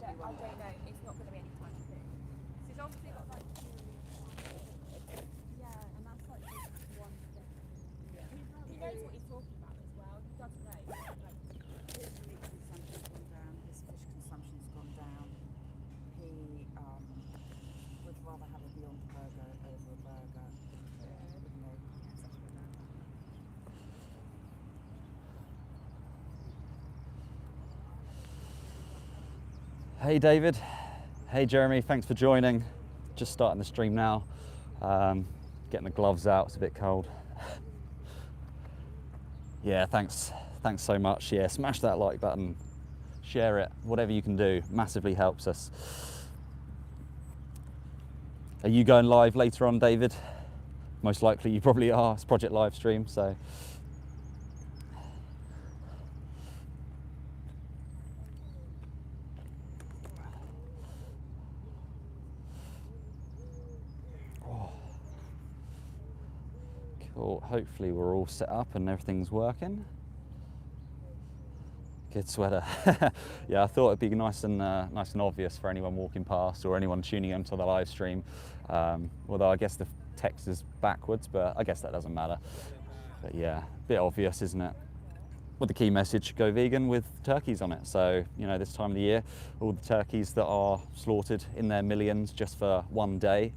probably one day. I don't know. It's not going to be any time soon. He's obviously got like two. Yeah, and that's like just one step. Yeah. He knows what he's talking about as well. He does know. Like, His meat consumption's gone down, his fish consumption's gone down. He would rather have a Beyond Burger over a burger. You know, Hey David, hey Jeremy, thanks for joining. Just starting the stream now. Getting the gloves out, it's a bit cold. Yeah, thanks so much. Yeah, smash that like button, share it, whatever you can do, massively helps us. Are you going live later on, David? Most likely you probably are, it's Project Live Stream, so. Cool. Hopefully we're all set up and everything's working. Good sweater. Yeah, I thought it'd be nice and obvious for anyone walking past or anyone tuning into the live stream. Although I guess the text is backwards, but I guess that doesn't matter. But yeah, a bit obvious, isn't it? With the key message, go vegan with turkeys on it. So, you know, this time of the year, all the turkeys that are slaughtered in their millions just for one day,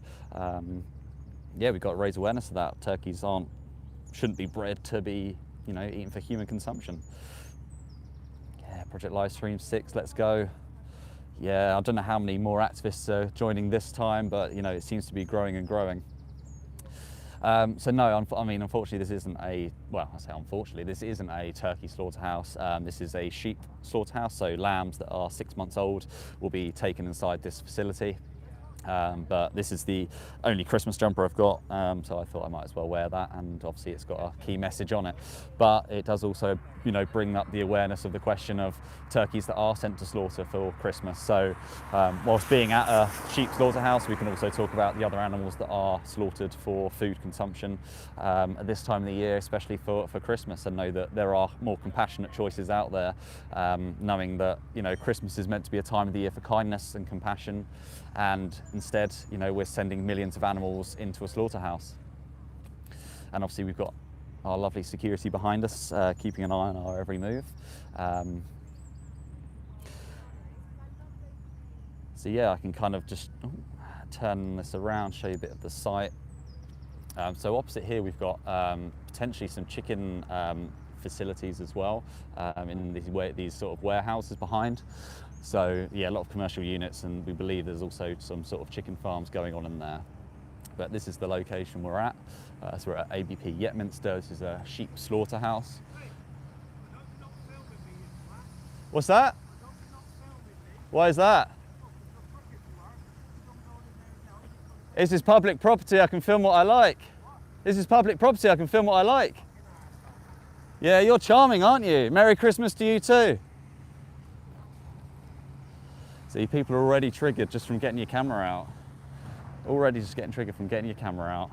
yeah, we've got to raise awareness of that. Turkeys shouldn't be bred to be, you know, eaten for human consumption. Yeah, Project Livestream 6, let's go. Yeah, I don't know how many more activists are joining this time, but you know, it seems to be growing and growing. So no, I mean, unfortunately, this isn't a, well, I say unfortunately, this isn't a turkey slaughterhouse. This is a sheep slaughterhouse, so lambs that are 6 months old will be taken inside this facility. But this is the only Christmas jumper I've got, so I thought I might as well wear that, and obviously it's got a key message on it. But it does also, you know, bring up the awareness of the question of turkeys that are sent to slaughter for Christmas. So whilst being at a sheep slaughterhouse, we can also talk about the other animals that are slaughtered for food consumption at this time of the year, especially for Christmas, and know that there are more compassionate choices out there, knowing that, you know, Christmas is meant to be a time of the year for kindness and compassion, and instead, you know, we're sending millions of animals into a slaughterhouse. And obviously we've got our lovely security behind us, keeping an eye on our every move. So yeah, I can kind of just turn this around, show you a bit of the site. So opposite here we've got potentially some chicken facilities as well, in these sort of warehouses behind. So yeah, a lot of commercial units, and we believe there's also some sort of chicken farms going on in there. But this is the location we're at. So we're at ABP Yetminster. This is a sheep slaughterhouse. What's that? Why is that? This is public property, I can film what I like. This is public property, I can film what I like. Yeah, you're charming, aren't you? Merry Christmas to you too. See, people are already triggered just from getting your camera out. Already just getting triggered from getting your camera out.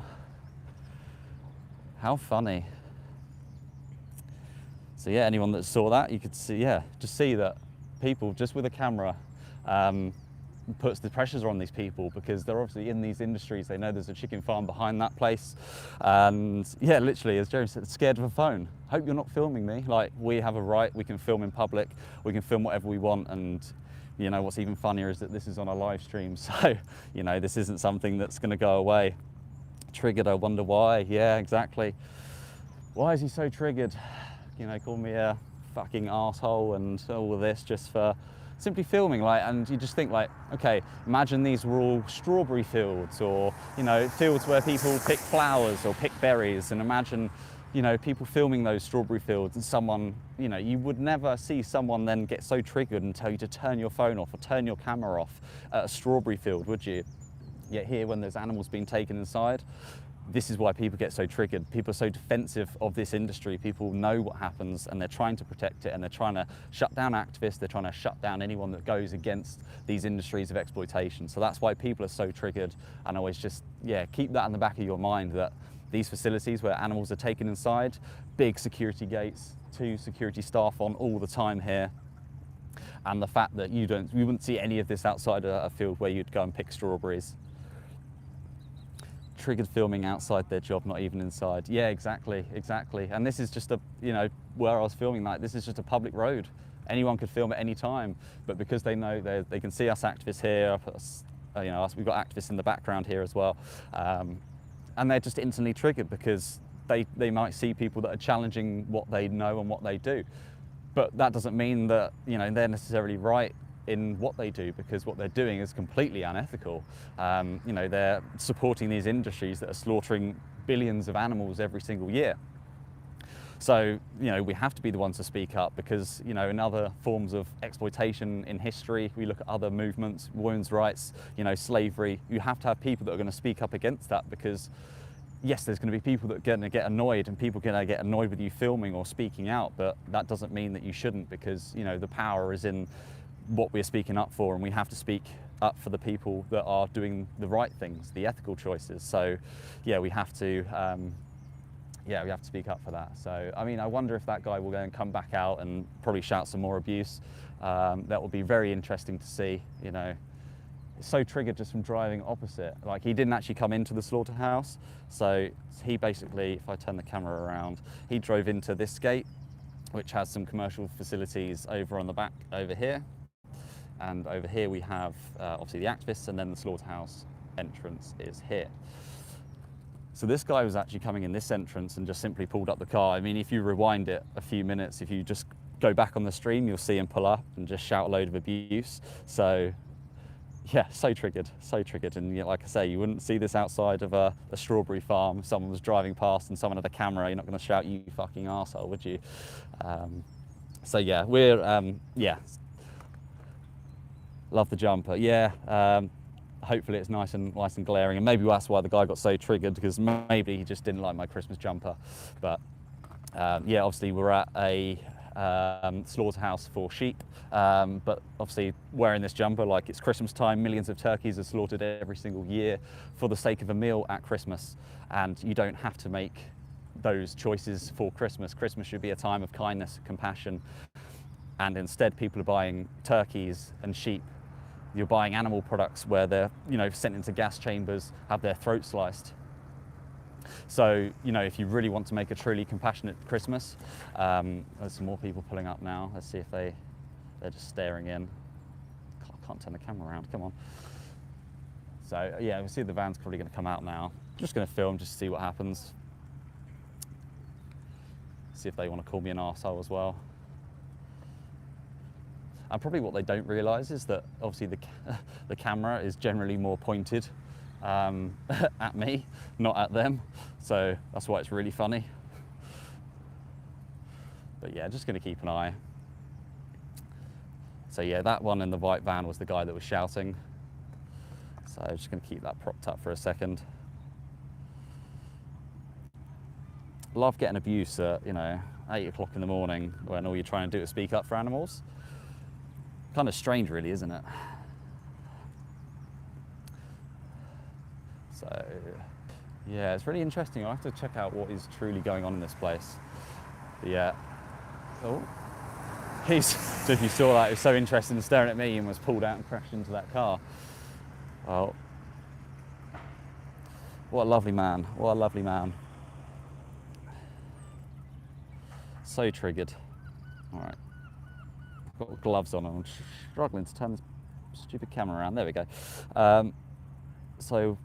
How funny. So yeah, anyone that saw that, you could see, yeah, just see that people just with a camera puts the pressures on these people, because they're obviously in these industries. They know there's a chicken farm behind that place, and yeah, literally, as Jeremy said, scared of a phone. Hope you're not filming me. Like, we have a right, we can film in public, we can film whatever we want, and you know, what's even funnier is that this is on a live stream, so, you know, this isn't something that's going to go away. Triggered, I wonder why. Yeah, exactly. Why is he so triggered? You know, call me a fucking asshole and all of this just for simply filming, like, and you just think, like, okay, imagine these were all strawberry fields, or, you know, fields where people pick flowers or pick berries, and imagine, you know, people filming those strawberry fields, and someone, you know, you would never see someone then get so triggered and tell you to turn your phone off or turn your camera off at a strawberry field, would you? Yet here, when there's animals being taken inside, this is why people get so triggered. People are so defensive of this industry. People know what happens, and they're trying to protect it, and they're trying to shut down activists. They're trying to shut down anyone that goes against these industries of exploitation. So that's why people are so triggered. And always just, yeah, keep that in the back of your mind, that these facilities where animals are taken inside, big security gates, 2 security staff on all the time here. and the fact that you wouldn't see any of this outside a field where you'd go and pick strawberries. Triggered filming outside their job, not even inside. Yeah, exactly. And this is just where I was filming, like, this is just a public road. Anyone could film at any time, but because they know they can see us activists here, we've got activists in the background here as well, and they're just instantly triggered because they might see people that are challenging what they know and what they do. But that doesn't mean that they're necessarily right in what they do, because what they're doing is completely unethical. They're supporting these industries that are slaughtering billions of animals every single year. So, we have to be the ones to speak up, because, in other forms of exploitation in history, we look at other movements, women's rights, slavery, you have to have people that are going to speak up against that, because yes, there's going to be people that are going to get annoyed, and people are going to get annoyed with you filming or speaking out, but that doesn't mean that you shouldn't, because, the power is in what we're speaking up for, and we have to speak up for the people that are doing the right things, the ethical choices. So, yeah, we have to speak up for that. So, I mean, I wonder if that guy will go and come back out and probably shout some more abuse. That will be very interesting to see. It's so triggered just from driving opposite. Like, he didn't actually come into the slaughterhouse. So he basically, if I turn the camera around, he drove into this gate, which has some commercial facilities over on the back over here. And over here we have obviously the activists, and then the slaughterhouse entrance is here. So this guy was actually coming in this entrance and just simply pulled up the car. I mean, if you rewind it a few minutes, if you just go back on the stream, you'll see him pull up and just shout a load of abuse. So yeah, so triggered. And like I say, you wouldn't see this outside of a strawberry farm. If someone was driving past and someone had a camera, you're not going to shout, "You fucking arsehole," would you? So yeah, we're, love the jumper. Yeah. Hopefully it's nice and glaring, and maybe that's why the guy got so triggered, because maybe he just didn't like my Christmas jumper. But yeah, obviously we're at a slaughterhouse for sheep, but obviously wearing this jumper like it's Christmas time. Millions of turkeys are slaughtered every single year for the sake of a meal at Christmas, and you don't have to make those choices for Christmas. Christmas should be a time of kindness, compassion, and instead people are buying turkeys and sheep. You're buying animal products where they're, sent into gas chambers, have their throats sliced. So, if you really want to make a truly compassionate Christmas, there's some more people pulling up now. Let's see if they're just staring in. I can't turn the camera around, come on. So, yeah, we see the van's probably going to come out now. Just going to film just to see what happens. See if they want to call me an arsehole as well. And probably what they don't realise is that obviously the camera is generally more pointed at me, not at them. So that's why it's really funny. But yeah, just going to keep an eye. So yeah, that one in the white van was the guy that was shouting. So just going to keep that propped up for a second. Love getting abuse at 8 o'clock in the morning when all you're trying to do is speak up for animals. Kind of strange, really, isn't it? So, yeah, it's really interesting. I'll have to check out what is truly going on in this place. But yeah. Oh. If you saw that, he was so interested in staring at me and was pulled out and crashed into that car. Oh. What a lovely man. What a lovely man. So triggered. All right. Got gloves on and I'm struggling to turn this stupid camera around. There we go. So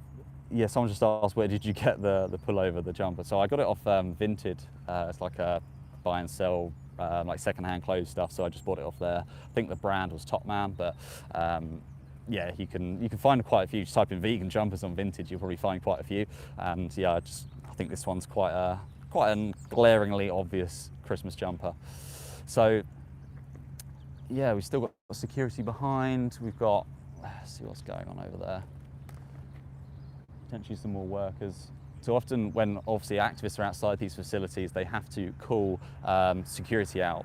yeah, someone just asked, where did you get the pullover, the jumper? So I got it off Vinted. It's like a buy and sell, like secondhand clothes stuff. So I just bought it off there. I think the brand was Top Man, but yeah, you can find quite a few. Just type in vegan jumpers on Vinted, you'll probably find quite a few. And yeah, I think this one's quite a glaringly obvious Christmas jumper. So yeah, we've still got security behind. We've got, let's see what's going on over there. Potentially some more workers. So often when obviously activists are outside these facilities, they have to call security out.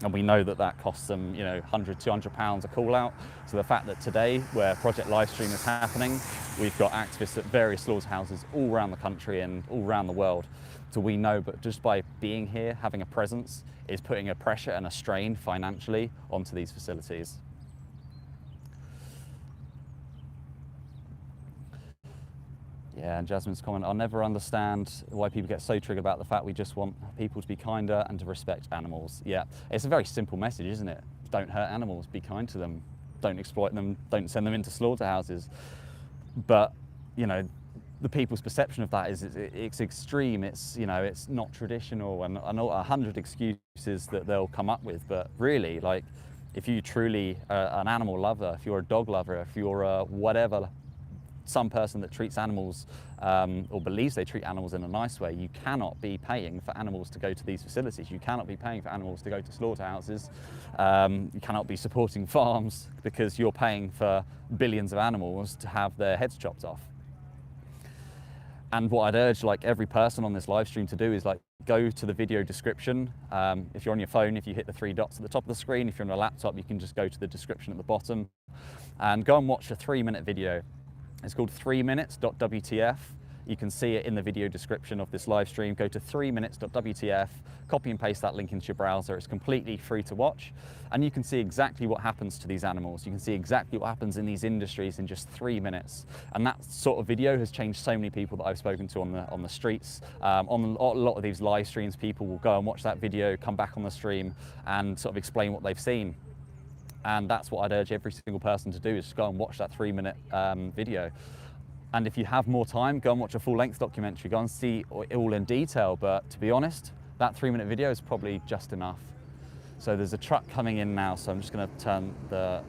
And we know that that costs them, you know, £100, £200 a call out. So the fact that today, where Project Livestream is happening, we've got activists at various slaughterhouses all around the country and all around the world. So we know, but just by being here, having a presence, is putting a pressure and a strain financially onto these facilities. Yeah, and Jasmine's comment, I'll never understand why people get so triggered about the fact we just want people to be kinder and to respect animals. Yeah, it's a very simple message, isn't it? Don't hurt animals, be kind to them, don't exploit them, don't send them into slaughterhouses. But, you know, the people's perception of that is it's extreme, it's, you know, it's not traditional, and 100 excuses that they'll come up with. But really, like, if you truly are an animal lover, if you're a dog lover, if you're a whatever, some person that treats animals or believes they treat animals in a nice way, you cannot be paying for animals to go to these facilities. You cannot be paying for animals to go to slaughterhouses. You cannot be supporting farms because you're paying for billions of animals to have their heads chopped off. And what I'd urge like every person on this live stream to do is like go to the video description. If you're on your phone, if you hit the 3 dots at the top of the screen, if you're on a laptop, you can just go to the description at the bottom and go and watch a 3-minute video. It's called 3minutes.wtf. You can see it in the video description of this live stream. Go to 3minutes.wtf, copy and paste that link into your browser. It's completely free to watch. And you can see exactly what happens to these animals. You can see exactly what happens in these industries in just 3 minutes. And that sort of video has changed so many people that I've spoken to on the streets. On a lot of these live streams, people will go and watch that video, come back on the stream and sort of explain what they've seen. And that's what I'd urge every single person to do, is just go and watch that 3-minute video. And if you have more time, go and watch a full-length documentary, go and see it all in detail. But to be honest, that 3-minute video is probably just enough. So there's a truck coming in now, so I'm just going to turn the...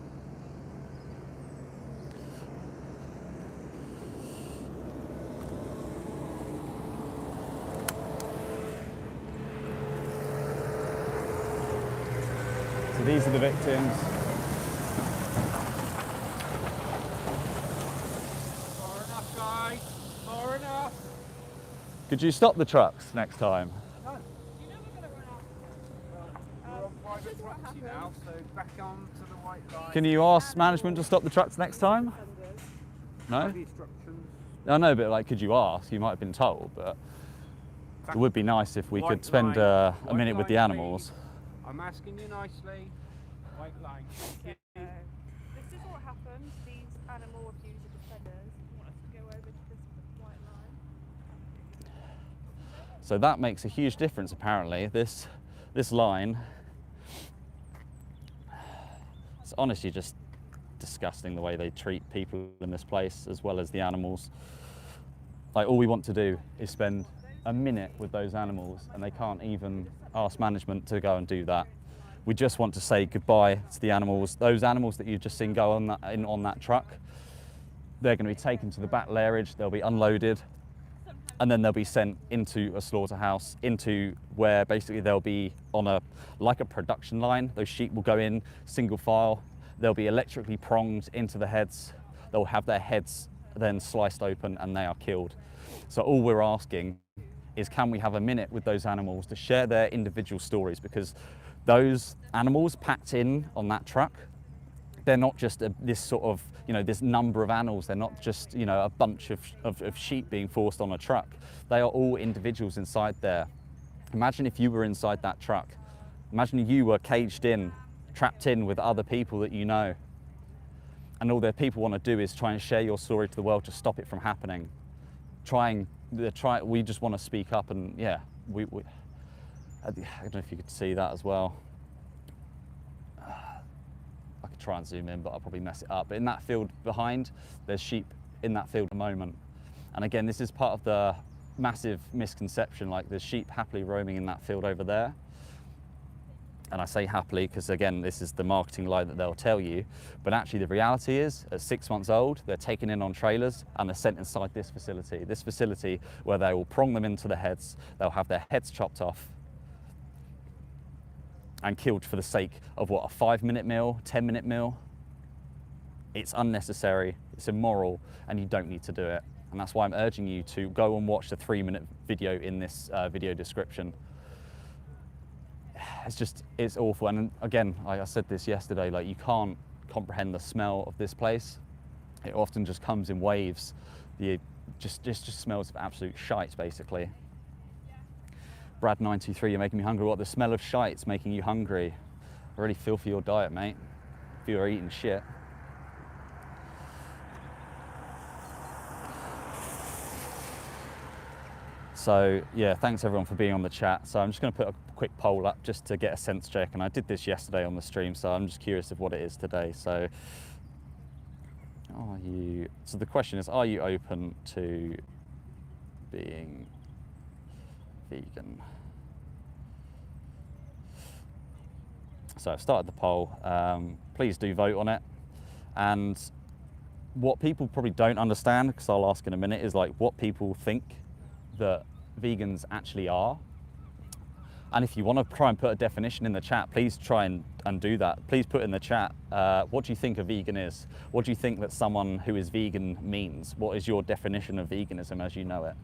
So these are the victims. Could you stop the trucks next time? You know we're going to run out. This is what happened. Now, so back on to the white line. Can you ask management to stop the trucks next time? No? The instructions. I know, but like, could you ask? You might have been told, but it would be nice if we could spend a minute with the animals. I'm asking you nicely. White line. Thank you. This is what happened. These animal abuser defenders want us to go over to this white line. So that makes a huge difference, apparently. This line, it's honestly just disgusting the way they treat people in this place as well as the animals. Like, all we want to do is spend a minute with those animals, and they can't even ask management to go and do that. We just want to say goodbye to the animals. Those animals that you've just seen go on that truck, they're going to be taken to the back lairage, they'll be unloaded, and then they'll be sent into a slaughterhouse, into where basically they'll be on like a production line. Those sheep will go in single file, they'll be electrically pronged into the heads, they'll have their heads then sliced open, and they are killed. So all we're asking is, can we have a minute with those animals to share their individual stories? Because those animals packed in on that truck, they're not just this sort of, you know, this number of animals. They're not just, you know, a bunch of sheep being forced on a truck. They are all individuals inside there. Imagine if you were inside that truck. Imagine you were caged in, trapped in with other people that you know. And all their people want to do is try and share your story to the world to stop it from happening. We just want to speak up, and yeah, I don't know if you could see that as well. I could try and zoom in, but I'll probably mess it up. But in that field behind, there's sheep in that field at the moment. And again, this is part of the massive misconception, like there's sheep happily roaming in that field over there. And I say happily because, again, this is the marketing lie that they'll tell you. But actually the reality is, at 6 months old, they're taken in on trailers and they're sent inside this facility where they will prong them into the heads. They'll have their heads chopped off and killed for the sake of what, a 5-minute meal, 10-minute meal? It's unnecessary, it's immoral, and you don't need to do it. And that's why I'm urging you to go and watch the 3-minute video in this video description. it's awful. And again, I said this yesterday, like you can't comprehend the smell of this place. It often just comes in waves. It just smells of absolute shite, basically. Brad923, you're making me hungry. What, the smell of shite's making you hungry? I really feel for your diet, mate. If you're eating shit. So yeah, thanks everyone for being on the chat. So I'm just going to put a quick poll up just to get a sense check, and I did this yesterday on the stream, so I'm just curious of what it is today. So the question is, are you open to being vegan? So I've started the poll. Please do vote on it. And what people probably don't understand, because I'll ask in a minute, is like what people think that vegans actually are. And if you want to try and put a definition in the chat, please try and do that. Please put in the chat, what do you think a vegan is? What do you think that someone who is vegan means? What is your definition of veganism as you know it?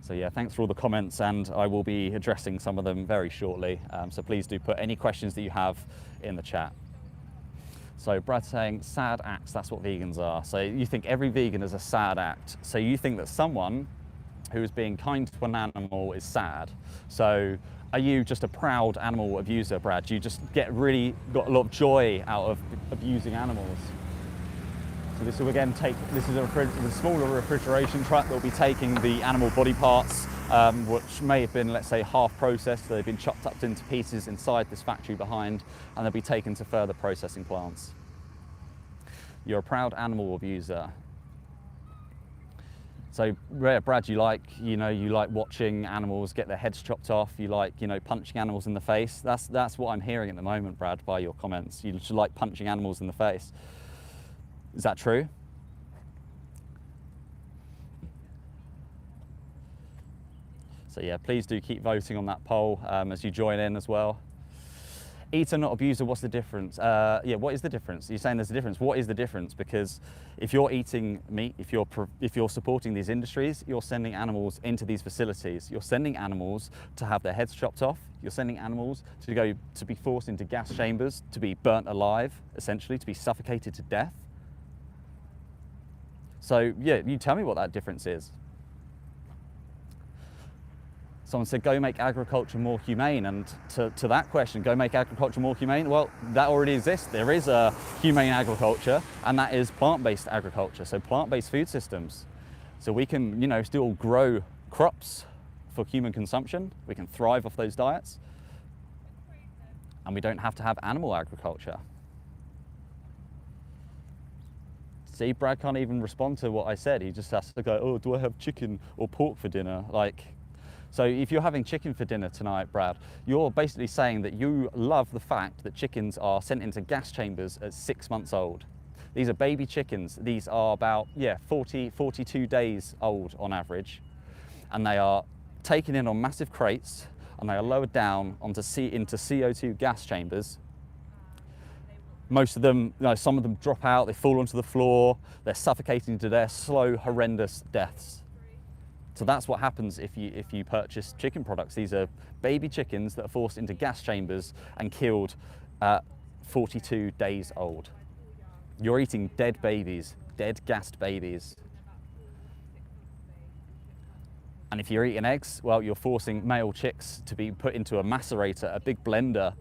So yeah, thanks for all the comments, and I will be addressing some of them very shortly. So please do put any questions that you have in the chat. So Brad's saying sad acts, that's what vegans are. So you think every vegan is a sad act. So you think that someone who is being kind to an animal is sad. So are you just a proud animal abuser, Brad? Do you just got a lot of joy out of abusing animals? So this will again this is a smaller refrigeration truck that will be taking the animal body parts, which may have been, let's say, half processed. So they've been chopped up into pieces inside this factory behind, and they'll be taken to further processing plants. You're a proud animal abuser. So Brad, you like watching animals get their heads chopped off. You like, punching animals in the face. That's what I'm hearing at the moment, Brad, by your comments. You just like punching animals in the face. Is that true? So yeah, please do keep voting on that poll as you join in as well. Eater, not abuser, what's the difference? Yeah, what is the difference? You're saying there's a difference. What is the difference? Because if you're eating meat, if you're supporting these industries, you're sending animals into these facilities. You're sending animals to have their heads chopped off. You're sending animals to be forced into gas chambers, to be burnt alive, essentially, to be suffocated to death. So yeah, you tell me what that difference is. Someone said, go make agriculture more humane. And to that question, go make agriculture more humane? Well, that already exists. There is a humane agriculture, and that is plant-based agriculture. So plant-based food systems. So we can, still grow crops for human consumption. We can thrive off those diets. And we don't have to have animal agriculture. See, Brad can't even respond to what I said. He just has to go, oh, do I have chicken or pork for dinner? So if you're having chicken for dinner tonight, Brad, you're basically saying that you love the fact that chickens are sent into gas chambers at 6 months old. These are baby chickens. These are about, 42 days old on average. And they are taken in on massive crates, and they are lowered down into CO2 gas chambers. Most of them, some of them drop out, they fall onto the floor, they're suffocating to their slow, horrendous deaths. So that's what happens if you purchase chicken products. These are baby chickens that are forced into gas chambers and killed at 42 days old. You're eating dead babies, dead gassed babies. And if you're eating eggs, well, you're forcing male chicks to be put into a macerator, a big blender,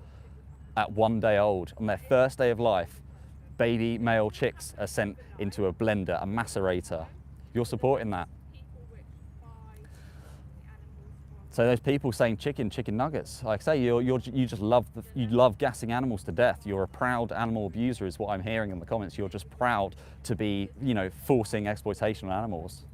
at 1 day old. On their first day of life, baby male chicks are sent into a blender, a macerator. You're supporting that. So those people saying chicken nuggets, like I say, you just love gassing animals to death. You're a proud animal abuser, is what I'm hearing in the comments. You're just proud to be, forcing exploitation on animals.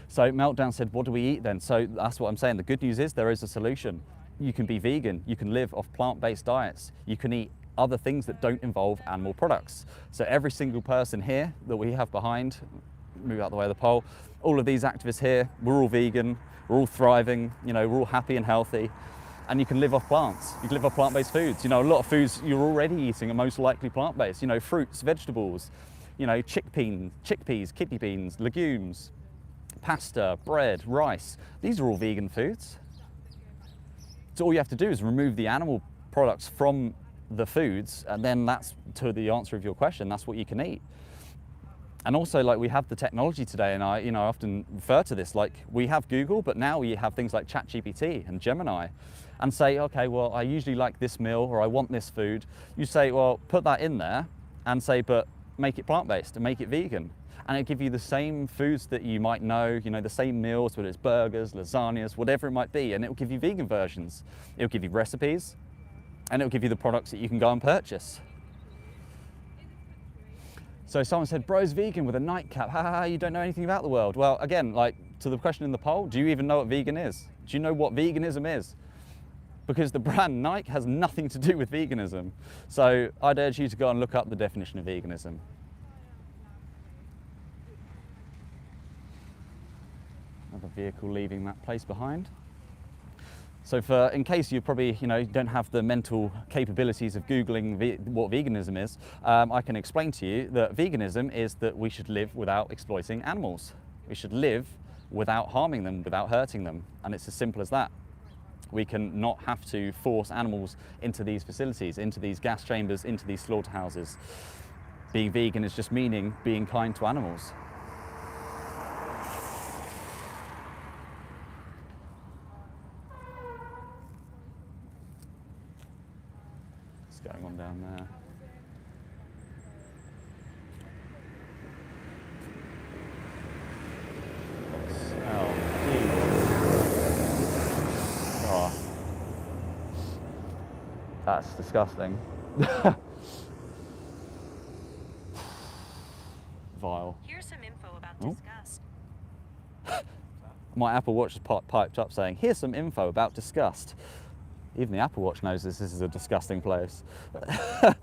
So Meltdown said, what do we eat then? So that's what I'm saying. The good news is there is a solution. You can be vegan, you can live off plant-based diets, you can eat other things that don't involve animal products. So every single person here that we have behind, move out the way of the poll, all of these activists here, we're all vegan, we're all thriving, we're all happy and healthy, and you can live off plants. You can live off plant-based foods. A lot of foods you're already eating are most likely plant-based. Fruits, vegetables, chickpeas, kidney beans, legumes, pasta, bread, rice. These are all vegan foods. So all you have to do is remove the animal products from the foods, and then that's, to the answer of your question, that's what you can eat. And also, like, we have the technology today, and I often refer to this, like, we have Google, but now we have things like ChatGPT and Gemini, and say, okay, well, I usually like this meal, or I want this food. You say, well, put that in there, and say, but make it plant-based and make it vegan. And it'll give you the same foods that you might know, the same meals, whether it's burgers, lasagnas, whatever it might be, and it'll give you vegan versions. It'll give you recipes, and it'll give you the products that you can go and purchase. So someone said, bro's vegan with a nightcap. Ha ha ha, you don't know anything about the world. Well, again, like, to the question in the poll, do you even know what vegan is? Do you know what veganism is? Because the brand Nike has nothing to do with veganism. So I'd urge you to go and look up the definition of veganism. Another vehicle leaving that place behind. So in case you probably don't have the mental capabilities of Googling what veganism is, I can explain to you that veganism is that we should live without exploiting animals. We should live without harming them, without hurting them. And it's as simple as that. We can not have to force animals into these facilities, into these gas chambers, into these slaughterhouses. Being vegan is just meaning being kind to animals. Going on down there. Oh, oh, that's disgusting. Vile. Here's some info about disgust. My Apple Watch has piped up saying, here's some info about disgust. Even the Apple Watch knows this is a disgusting place. How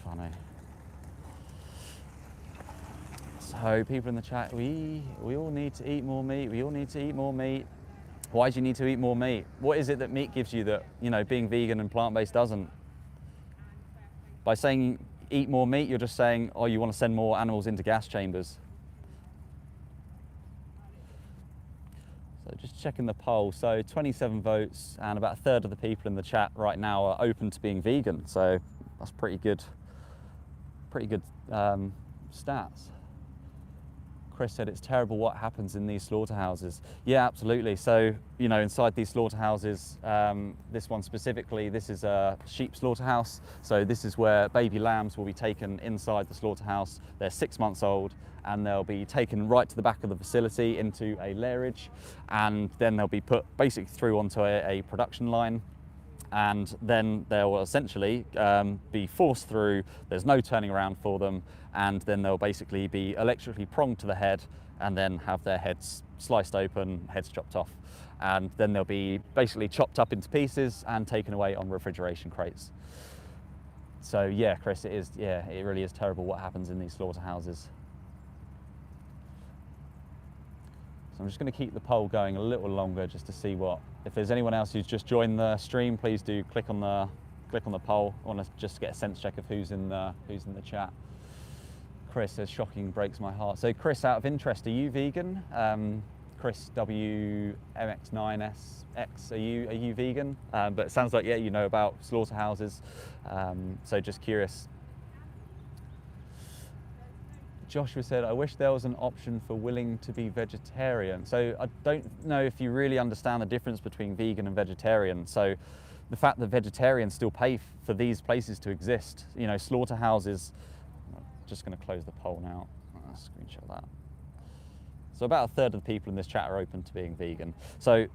funny. So people in the chat, we all need to eat more meat. We all need to eat more meat. Why do you need to eat more meat? What is it that meat gives you that, being vegan and plant-based doesn't? By saying eat more meat, you're just saying, oh, you want to send more animals into gas chambers. So just checking the poll, so 27 votes, and about a third of the people in the chat right now are open to being vegan. So that's pretty good stats. Chris said it's terrible what happens in these slaughterhouses. Yeah, absolutely. So, inside these slaughterhouses, this one specifically, this is a sheep slaughterhouse. So this is where baby lambs will be taken inside the slaughterhouse. They're 6 months old, and they'll be taken right to the back of the facility into a lairage, and then they'll be put basically through onto a production line, and then they'll essentially be forced through. There's no turning around for them, and then they'll basically be electrically pronged to the head, and then have their heads sliced open, heads chopped off, and then they'll be basically chopped up into pieces and taken away on refrigeration crates. So yeah, Chris, it really is terrible what happens in these slaughterhouses. I'm just going to keep the poll going a little longer just to see if there's anyone else who's just joined the stream, please do click on the poll. I want to just get a sense check of who's in the chat. Chris says, shocking, breaks my heart. So Chris, out of interest, are you vegan? Chris WMX9SX, are you vegan? But it sounds like, yeah, you know about slaughterhouses. So just curious. Joshua said, I wish there was an option for willing to be vegetarian. So I don't know if you really understand the difference between vegan and vegetarian. So the fact that vegetarians still pay for these places to exist, slaughterhouses, I'm just going to close the poll now. I'll screenshot that. So about a third of the people in this chat are open to being vegan. So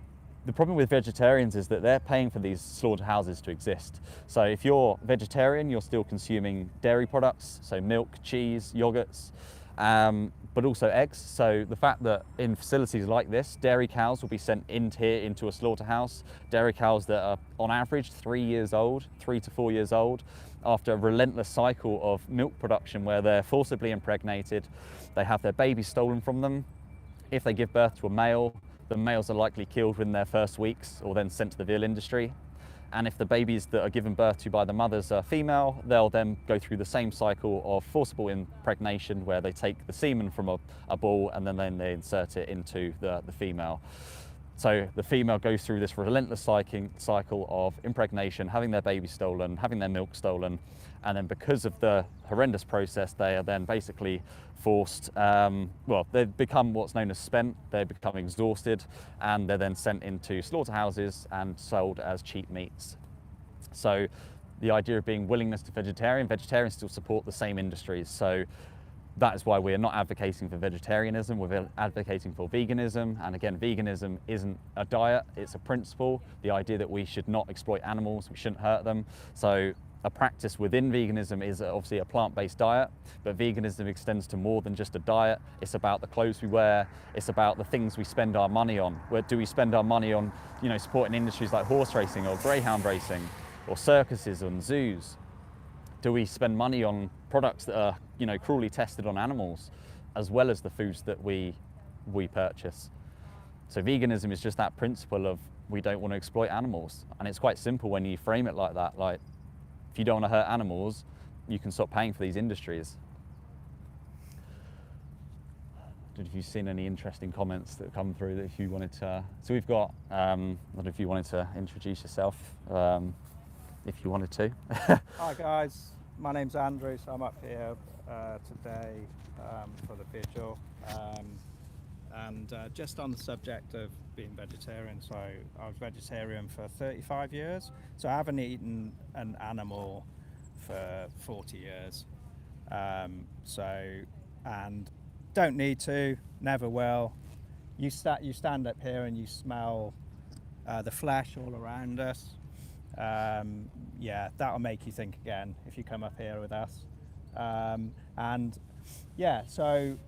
the problem with vegetarians is that they're paying for these slaughterhouses to exist. So if you're vegetarian, you're still consuming dairy products, so milk, cheese, yogurts, but also eggs. So the fact that in facilities like this, dairy cows will be sent into a slaughterhouse, dairy cows that are on average 3 to 4 years old, after a relentless cycle of milk production where they're forcibly impregnated, they have their babies stolen from them. If they give birth to a male, the males are likely killed within their first weeks or then sent to the veal industry. And if the babies that are given birth to by the mothers are female, they'll then go through the same cycle of forcible impregnation, where they take the semen from a bull and then they insert it into the female. So the female goes through this relentless cycle of impregnation, having their baby stolen, having their milk stolen, and then because of the horrendous process, they are then basically forced, they become what's known as spent, they become exhausted, and they're then sent into slaughterhouses and sold as cheap meats. So the idea of being willingness to vegetarians still support the same industries. So that is why we're not advocating for vegetarianism, we're advocating for veganism. And again, veganism isn't a diet, it's a principle. The idea that we should not exploit animals, we shouldn't hurt them. So a practice within veganism is obviously a plant-based diet, but veganism extends to more than just a diet. It's about the clothes we wear, it's about the things we spend our money on. Where do we spend our money on, supporting industries like horse racing or greyhound racing or circuses and zoos? Do we spend money on products that are, cruelly tested on animals, as well as the foods that we purchase? So veganism is just that principle of we don't want to exploit animals. And it's quite simple when you frame it like that. Like, if you don't want to hurt animals, you can stop paying for these industries. I don't know if you've seen any interesting comments that come through that if you wanted to. So we've got, I don't know if you wanted to introduce yourself, if you wanted to. Hi guys, my name's Andrew, so I'm up here today for the vigil. And just on the subject of being vegetarian, so I was vegetarian for 35 years, so I haven't eaten an animal for 40 years. And don't need to, never will. You stand up here and you smell the flesh all around us. Yeah, that'll make you think again if you come up here with us. And yeah, so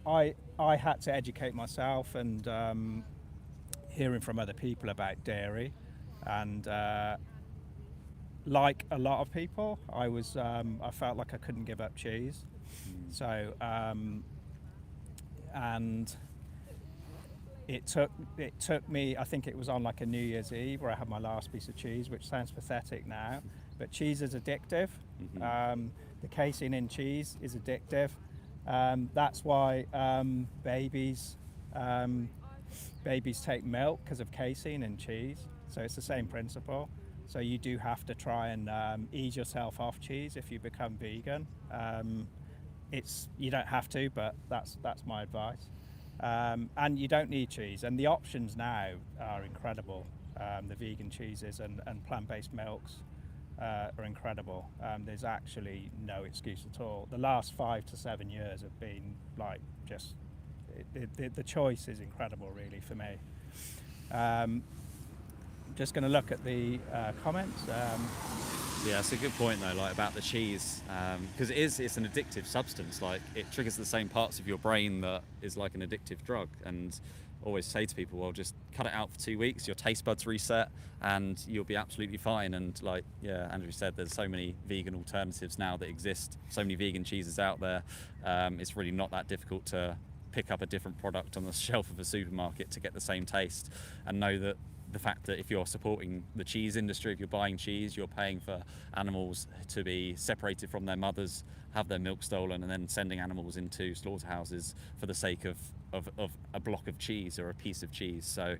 I had to educate myself, and hearing from other people about dairy, and like a lot of people, I felt like I couldn't give up cheese. So and it took me, I think it was on like a New Year's Eve where I had my last piece of cheese, which sounds pathetic now, but cheese is addictive. The casein in cheese is addictive. That's why babies take milk because of casein in cheese. So it's the same principle. So you do have to try and ease yourself off cheese if you become vegan. You don't have to, but that's my advice. And you don't need cheese, and the options now are incredible. The vegan cheeses and plant-based milks are incredible. There's actually no excuse at all. The last 5 to 7 years have been like just the choice is incredible, really, for me. Just going to look at the comments. Yeah, it's a good point though, like about the cheese, because it's an addictive substance. Like, it triggers the same parts of your brain that is like an addictive drug. And always say to people, well, just cut it out for 2 weeks, your taste buds reset, and you'll be absolutely fine. And like, yeah, Andrew said, there's so many vegan alternatives now that exist, so many vegan cheeses out there. It's really not that difficult to pick up a different product on the shelf of a supermarket to get the same taste, and know that the fact that if you're supporting the cheese industry, if you're buying cheese, you're paying for animals to be separated from their mothers, have their milk stolen, and then sending animals into slaughterhouses for the sake of a block of cheese or a piece of cheese. So,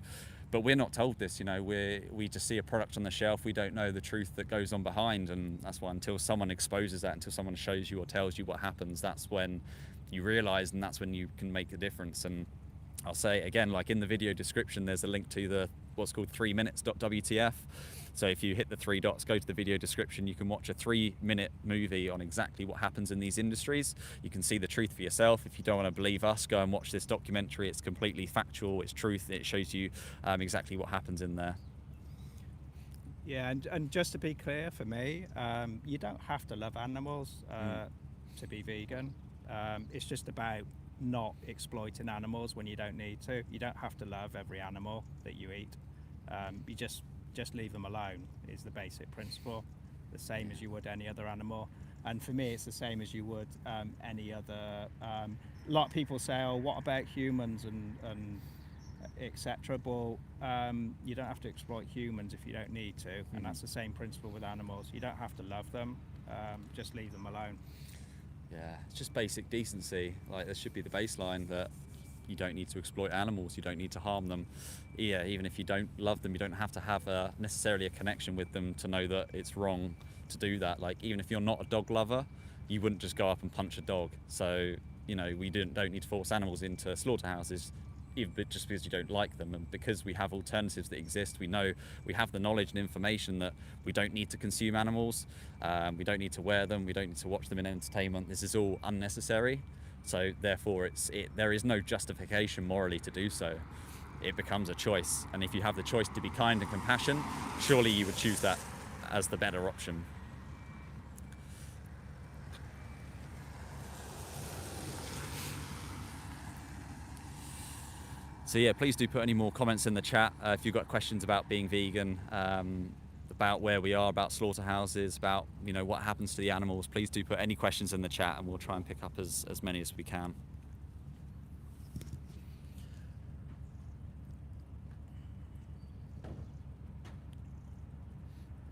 but we're not told this, we just see a product on the shelf, we don't know the truth that goes on behind, and that's why until someone exposes that, until someone shows you or tells you what happens, that's when you realise, and that's when you can make a difference. And I'll say again, like in the video description, there's a link to what's called 3minutes.wtf. So if you hit the 3 dots, go to the video description, you can watch a 3-minute movie on exactly what happens in these industries. You can see the truth for yourself. If you don't want to believe us, go and watch this documentary. It's completely factual, it's truth, it shows you exactly what happens in there. Yeah, and just to be clear, for me, you don't have to love animals to be vegan. It's just about not exploiting animals when you don't need to. You don't have to love every animal that you eat. You just leave them alone is the basic principle, the same as you would any other animal. And for me, it's the same as you would any other. A lot of people say, oh, what about humans etc. But you don't have to exploit humans if you don't need to, and that's the same principle with animals. You don't have to love them, just leave them alone. Yeah, it's just basic decency. Like, there should be the baseline that you don't need to exploit animals, you don't need to harm them. Yeah, even if you don't love them, you don't have to have necessarily a connection with them to know that it's wrong to do that. Like, even if you're not a dog lover, you wouldn't just go up and punch a dog. So, you know, we don't need to force animals into slaughterhouses, even just because you don't like them, and because we have alternatives that exist. We know, we have the knowledge and information that we don't need to consume animals, we don't need to wear them, we don't need to watch them in entertainment. This is all unnecessary, so therefore there is no justification morally to do so. It becomes a choice, and if you have the choice to be kind and compassionate, surely you would choose that as the better option. So yeah, please do put any more comments in the chat if you've got questions about being vegan, about where we are, about slaughterhouses, about, you know, what happens to the animals. Please do put any questions in the chat, and we'll try and pick up as many as we can.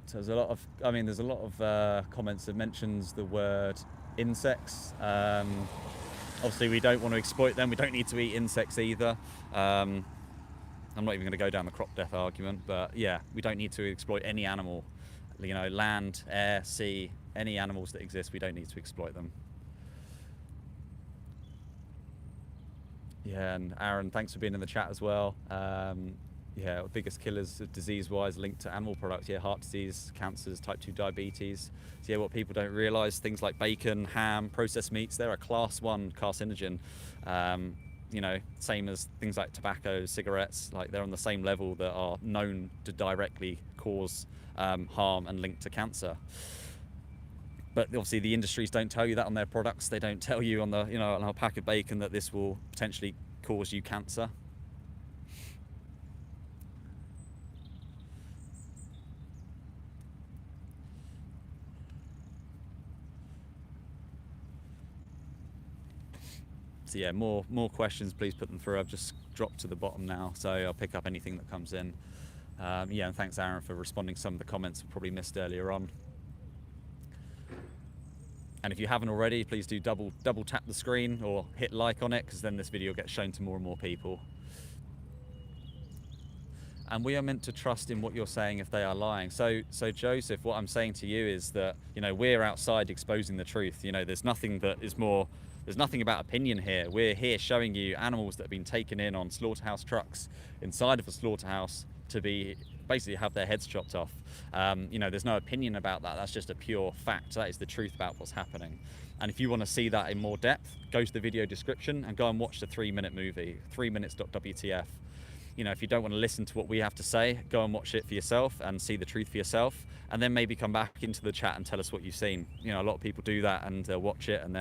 So there's a lot of comments that mentions the word insects. Obviously, we don't want to exploit them. We don't need to eat insects either. I'm not even going to go down the crop death argument, but yeah, we don't need to exploit any animal. You know, land, air, sea, any animals that exist, we don't need to exploit them. Yeah, and Aaron, thanks for being in the chat as well. Yeah, biggest killers disease-wise linked to animal products. Yeah, heart disease, cancers, type 2 diabetes. So yeah, what people don't realise, things like bacon, ham, processed meats, they're a class 1 carcinogen. You know, same as things like tobacco, cigarettes, like they're on the same level that are known to directly cause harm and link to cancer. But obviously the industries don't tell you that on their products. They don't tell you on the, you know, on a pack of bacon that this will potentially cause you cancer. So yeah, more questions, please put them through. I've just dropped to the bottom now, so I'll pick up anything that comes in. Yeah, and thanks Aaron for responding to some of the comments I probably missed earlier on. And if you haven't already, please do double tap the screen or hit like on it, because then this video gets shown to more and more people. And we are meant to trust in what you're saying if they are lying. So Joseph, what I'm saying to you is that, you know, we're outside exposing the truth. You know, there's nothing about opinion here. We're here showing you animals that have been taken in on slaughterhouse trucks inside of a slaughterhouse to be basically have their heads chopped off. You know, there's no opinion about that. That's just a pure fact. That is the truth about what's happening. And if you want to see that in more depth, go to the video description and go and watch the 3-minute movie, 3minutes.wtf. You know, if you don't want to listen to what we have to say, go and watch it for yourself and see the truth for yourself, and then maybe come back into the chat and tell us what you've seen. You know, a lot of people do that and watch it, and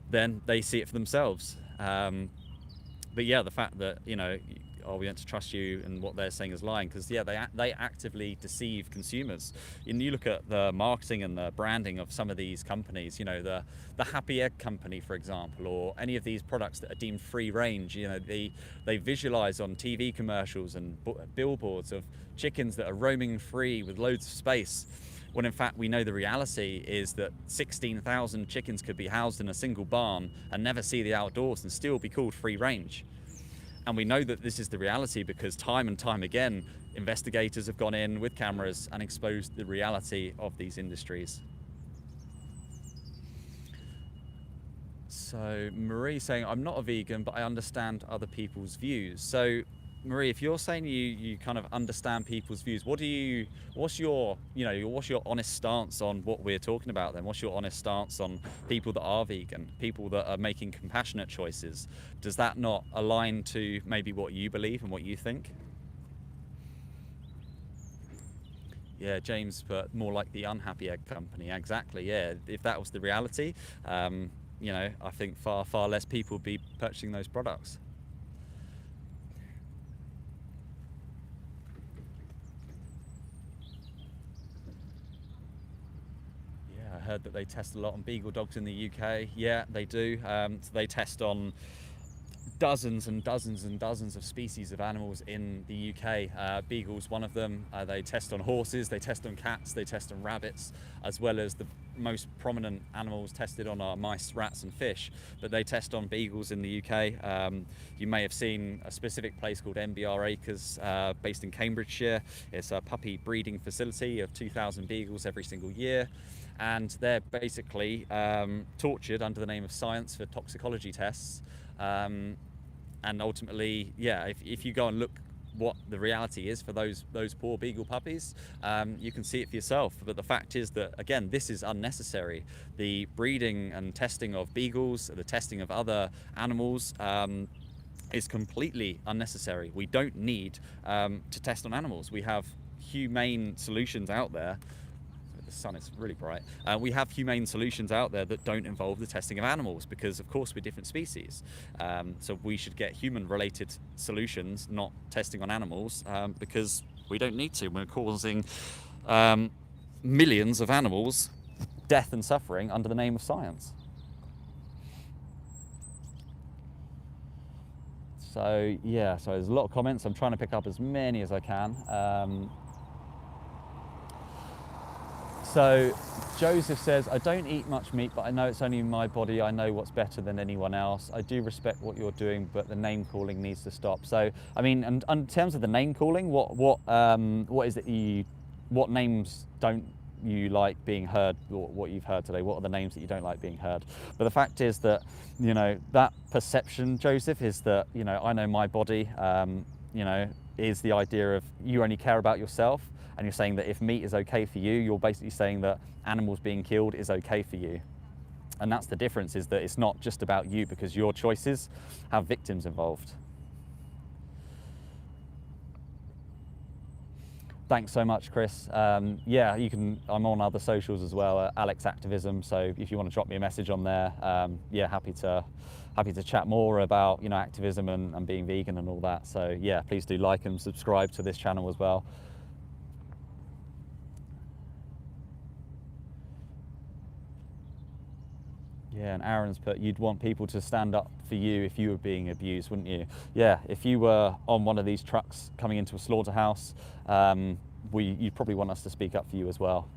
then they see it for themselves. But yeah, the fact that, you know, are we meant to trust you and what they're saying is lying? Because yeah, they actively deceive consumers. And you look at the marketing and the branding of some of these companies, you know, the Happy Egg company, for example, or any of these products that are deemed free range. You know, they visualize on TV commercials and billboards of chickens that are roaming free with loads of space, when in fact we know the reality is that 16,000 chickens could be housed in a single barn and never see the outdoors and still be called free range. And we know that this is the reality because time and time again, investigators have gone in with cameras and exposed the reality of these industries. So Marie saying, I'm not a vegan, but I understand other people's views. So Marie, if you're saying you kind of understand people's views, what's your honest stance on what we're talking about then? What's your honest stance on people that are vegan, people that are making compassionate choices? Does that not align to maybe what you believe and what you think? Yeah, James put more like the Unhappy Egg company. Exactly, yeah. If that was the reality, you know, I think far less people would be purchasing those products. I heard that they test a lot on beagle dogs in the UK. Yeah, they do. So they test on dozens and dozens and dozens of species of animals in the UK. Beagle's one of them. They test on horses, they test on cats, they test on rabbits, as well as the most prominent animals tested on are mice, rats and fish, but they test on beagles in the UK. You may have seen a specific place called MBR Acres based in Cambridgeshire. It's a puppy breeding facility of 2,000 beagles every single year, and they're basically tortured under the name of science for toxicology tests. And ultimately, yeah, if you go and look what the reality is for those poor beagle puppies, you can see it for yourself. But the fact is that, again, this is unnecessary. The breeding and testing of beagles, the testing of other animals, is completely unnecessary. We don't need to test on animals. We have humane solutions out there. The sun is really bright. We have humane solutions out there that don't involve the testing of animals, because of course we're different species. So we should get human related solutions, not testing on animals, because we don't need to. We're causing millions of animals death and suffering under the name of science. So yeah, so there's a lot of comments. I'm trying to pick up as many as I can. So Joseph says, I don't eat much meat, but I know it's only my body. I know what's better than anyone else. I do respect what you're doing, but the name calling needs to stop. So, I mean, and in terms of the name calling, what is it what names don't you like being heard, or what you've heard today? What are the names that you don't like being heard? But the fact is that, you know, that perception, Joseph, is that, you know, I know my body, you know, is the idea of you only care about yourself. And you're saying that if meat is okay for you, you're basically saying that animals being killed is okay for you. And that's the difference, is that it's not just about you, because your choices have victims involved. Thanks so much, Chris. Yeah, you can. I'm on other socials as well, Alex Activism. So if you want to drop me a message on there, yeah, happy to chat more about, you know, activism and being vegan and all that. So yeah, please do like and subscribe to this channel as well. Yeah, and Aaron's put, you'd want people to stand up for you if you were being abused, wouldn't you? Yeah, if you were on one of these trucks coming into a slaughterhouse, you'd probably want us to speak up for you as well.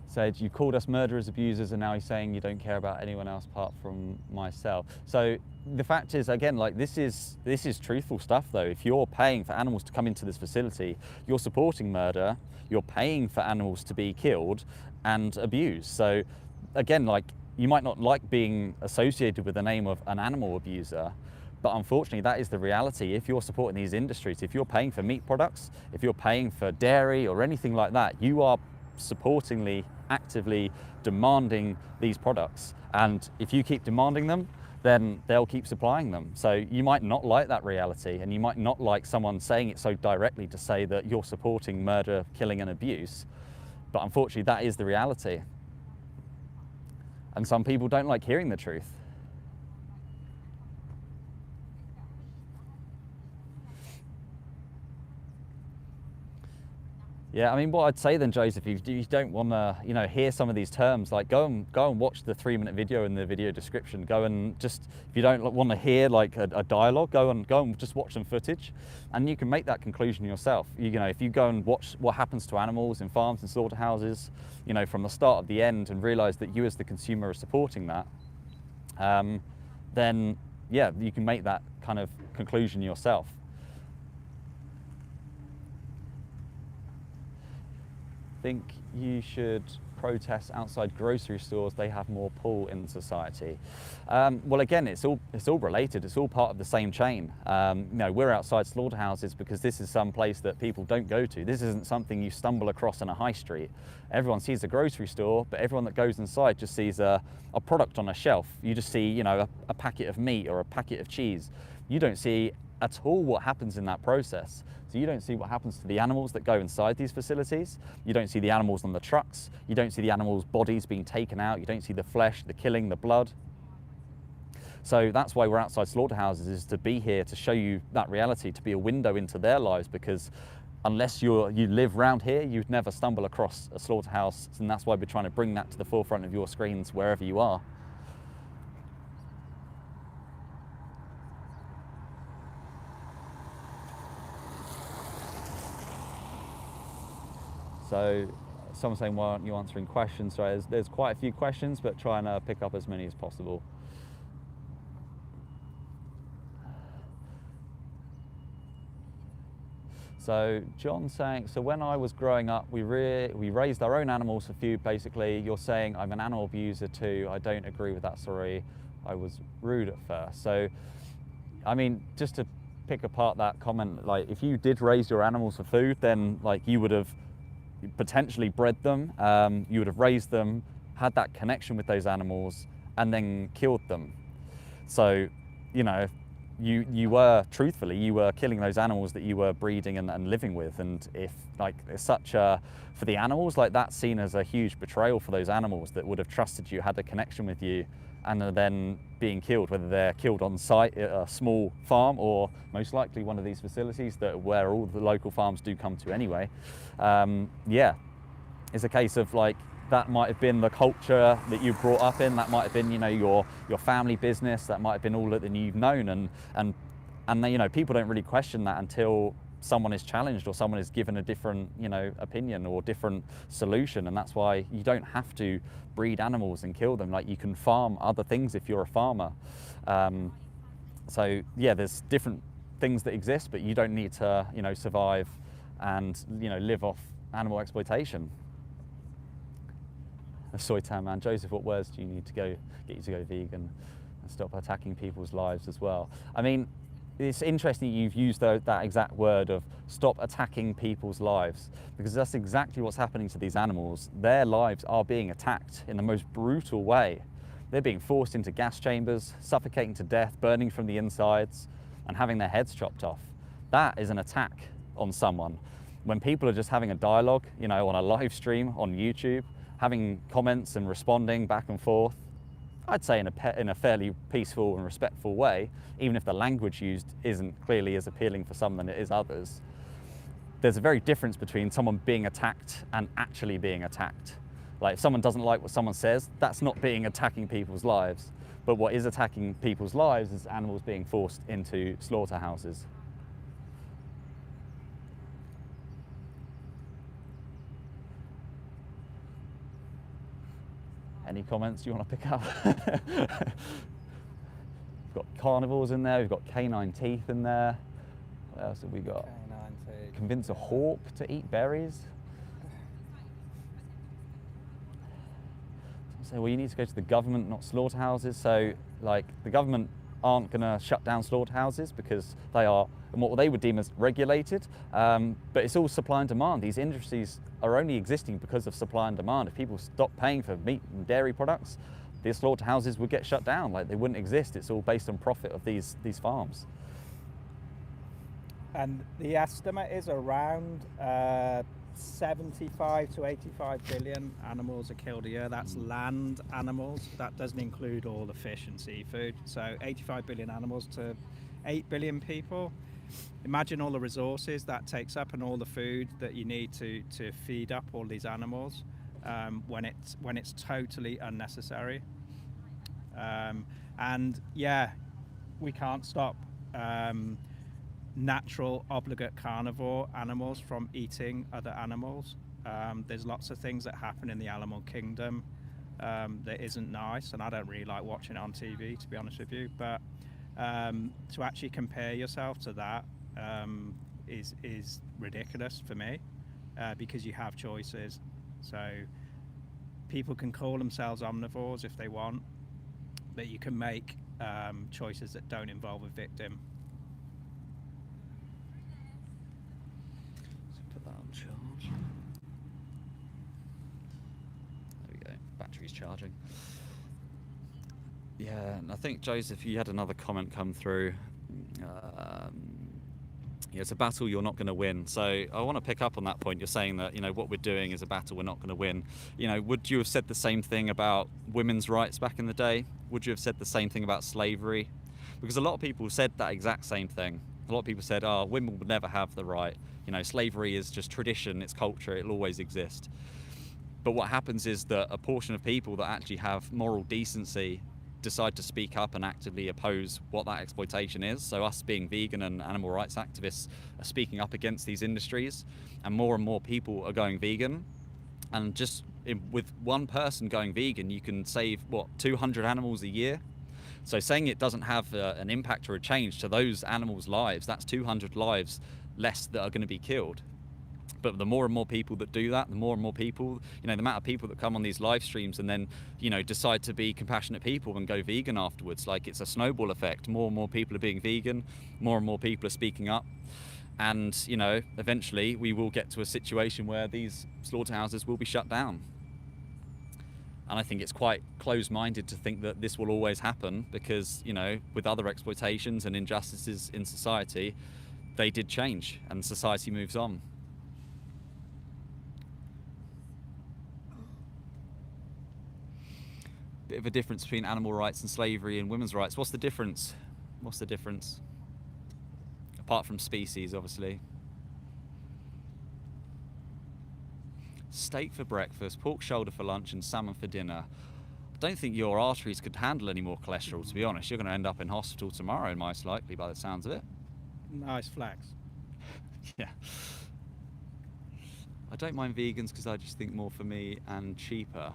Said, you called us murderers, abusers, and now he's saying you don't care about anyone else apart from myself. So the fact is, again, like this is truthful stuff though. If you're paying for animals to come into this facility, you're supporting murder, you're paying for animals to be killed and abused. So again, like, you might not like being associated with the name of an animal abuser, but unfortunately that is the reality. If you're supporting these industries, if you're paying for meat products, if you're paying for dairy or anything like that, you are supportingly, actively demanding these products. And if you keep demanding them, then they'll keep supplying them. So you might not like that reality, and you might not like someone saying it so directly to say that you're supporting murder, killing and abuse. But unfortunately, that is the reality. And some people don't like hearing the truth. Yeah, I mean, what I'd say then, Joseph, if you don't want to, you know, hear some of these terms, like go and watch the 3-minute video in the video description. Go and just, if you don't want to hear like a dialogue, go and just watch some footage, and you can make that conclusion yourself. You know, if you go and watch what happens to animals in farms and slaughterhouses, you know, from the start to the end, and realise that you as the consumer are supporting that, then yeah, you can make that kind of conclusion yourself. Think you should protest outside grocery stores. They have more pull in society. Well, again, it's all related. It's all part of the same chain. You know, we're outside slaughterhouses because this is some place that people don't go to. This isn't something you stumble across on a high street. Everyone sees a grocery store, but everyone that goes inside just sees a product on a shelf. You just see, you know, a packet of meat or a packet of cheese. You don't see at all what happens in that process. So you don't see what happens to the animals that go inside these facilities. You don't see the animals on the trucks. You don't see the animals' bodies being taken out. You don't see the flesh, the killing, the blood. So that's why we're outside slaughterhouses, is to be here to show you that reality, to be a window into their lives, because unless you live around here, you'd never stumble across a slaughterhouse. And that's why we're trying to bring that to the forefront of your screens wherever you are. So someone saying, why aren't you answering questions? So there's quite a few questions, but trying to pick up as many as possible. So John saying, so when I was growing up, we raised our own animals for food, basically. You're saying I'm an animal abuser too. I don't agree with that, sorry. I was rude at first. So, I mean, just to pick apart that comment, like if you did raise your animals for food, then like you would have potentially bred them, you would have raised them, had that connection with those animals, and then killed them. So, you know, you were, truthfully, you were killing those animals that you were breeding and living with. And if like it's such a, for the animals, like that's seen as a huge betrayal for those animals that would have trusted you, had a connection with you, and are then being killed, whether they're killed on site at a small farm or most likely one of these facilities that where all the local farms do come to anyway. Yeah, it's a case of like, that might have been the culture that you brought up in, that might have been, you know, your family business, that might have been all that you've known, and you know, people don't really question that until someone is challenged or someone is given a different, you know, opinion or different solution. And that's why you don't have to breed animals and kill them. Like, you can farm other things if you're a farmer. So yeah, there's different things that exist, but you don't need to, you know, survive and, you know, live off animal exploitation. A soy tan man, Joseph, what words do you need to get you to go vegan and stop attacking people's lives as well? I mean, it's interesting you've used that exact word of stop attacking people's lives, because that's exactly what's happening to these animals. Their lives are being attacked in the most brutal way. They're being forced into gas chambers, suffocating to death, burning from the insides, and having their heads chopped off. That is an attack on someone. When people are just having a dialogue, you know, on a live stream on YouTube, having comments and responding back and forth, I'd say in a fairly peaceful and respectful way, even if the language used isn't clearly as appealing for some than it is others. There's a very difference between someone being attacked and actually being attacked. Like, if someone doesn't like what someone says, that's not attacking people's lives. But what is attacking people's lives is animals being forced into slaughterhouses. Any comments you want to pick up? We've got carnivores in there, we've got canine teeth in there. What else have we got? Canine teeth. Convince a hawk to eat berries. So, well, you need to go to the government, not slaughterhouses. So, like, the government aren't going to shut down slaughterhouses because they are what they would deem as regulated, but it's all supply and demand. These industries are only existing because of supply and demand. If people stop paying for meat and dairy products, these slaughterhouses would get shut down. Like, they wouldn't exist. It's all based on profit of these farms. And the estimate is around 75 to 85 billion animals are killed a year. That's land animals. That doesn't include all the fish and seafood. So 85 billion animals to 8 billion people. Imagine all the resources that takes up and all the food that you need to feed up all these animals when it's totally unnecessary. And yeah, we can't stop natural obligate carnivore animals from eating other animals. There's lots of things that happen in the animal kingdom that isn't nice, and I don't really like watching it on TV, to be honest with you, but to actually compare yourself to that is ridiculous for me, because you have choices. So people can call themselves omnivores if they want, but you can make choices that don't involve a victim. Put that on charge. There we go. Battery's charging. Yeah, and I think, Joseph, you had another comment come through. Yeah, it's a battle you're not going to win. So I want to pick up on that point. You're saying that, you know, what we're doing is a battle we're not going to win. You know, would you have said the same thing about women's rights back in the day? Would you have said the same thing about slavery? Because a lot of people said that exact same thing. A lot of people said, oh, women would never have the right. You know, slavery is just tradition, it's culture, it'll always exist. But what happens is that a portion of people that actually have moral decency decide to speak up and actively oppose what that exploitation is. So us being vegan and animal rights activists are speaking up against these industries, and more people are going vegan. And just with one person going vegan, you can save, what, 200 animals a year? So saying it doesn't have an impact or a change to those animals' lives, that's 200 lives less that are going to be killed. But the more and more people that do that, the more and more people, the amount of people that come on these live streams and then, decide to be compassionate people and go vegan afterwards, like it's a snowball effect. More and more people are being vegan, more and more people are speaking up. And, eventually we will get to a situation where these slaughterhouses will be shut down. And I think it's quite close-minded to think that this will always happen because, with other exploitations and injustices in society, they did change and society moves on. Bit of a difference between animal rights and slavery and women's rights. What's the difference? What's the difference? Apart from species, obviously. Steak for breakfast, pork shoulder for lunch, and salmon for dinner. I don't think your arteries could handle any more cholesterol, to be honest. You're going to end up in hospital tomorrow, most likely, by the sounds of it. Nice flags. Yeah. I don't mind vegans because I just think more for me and cheaper.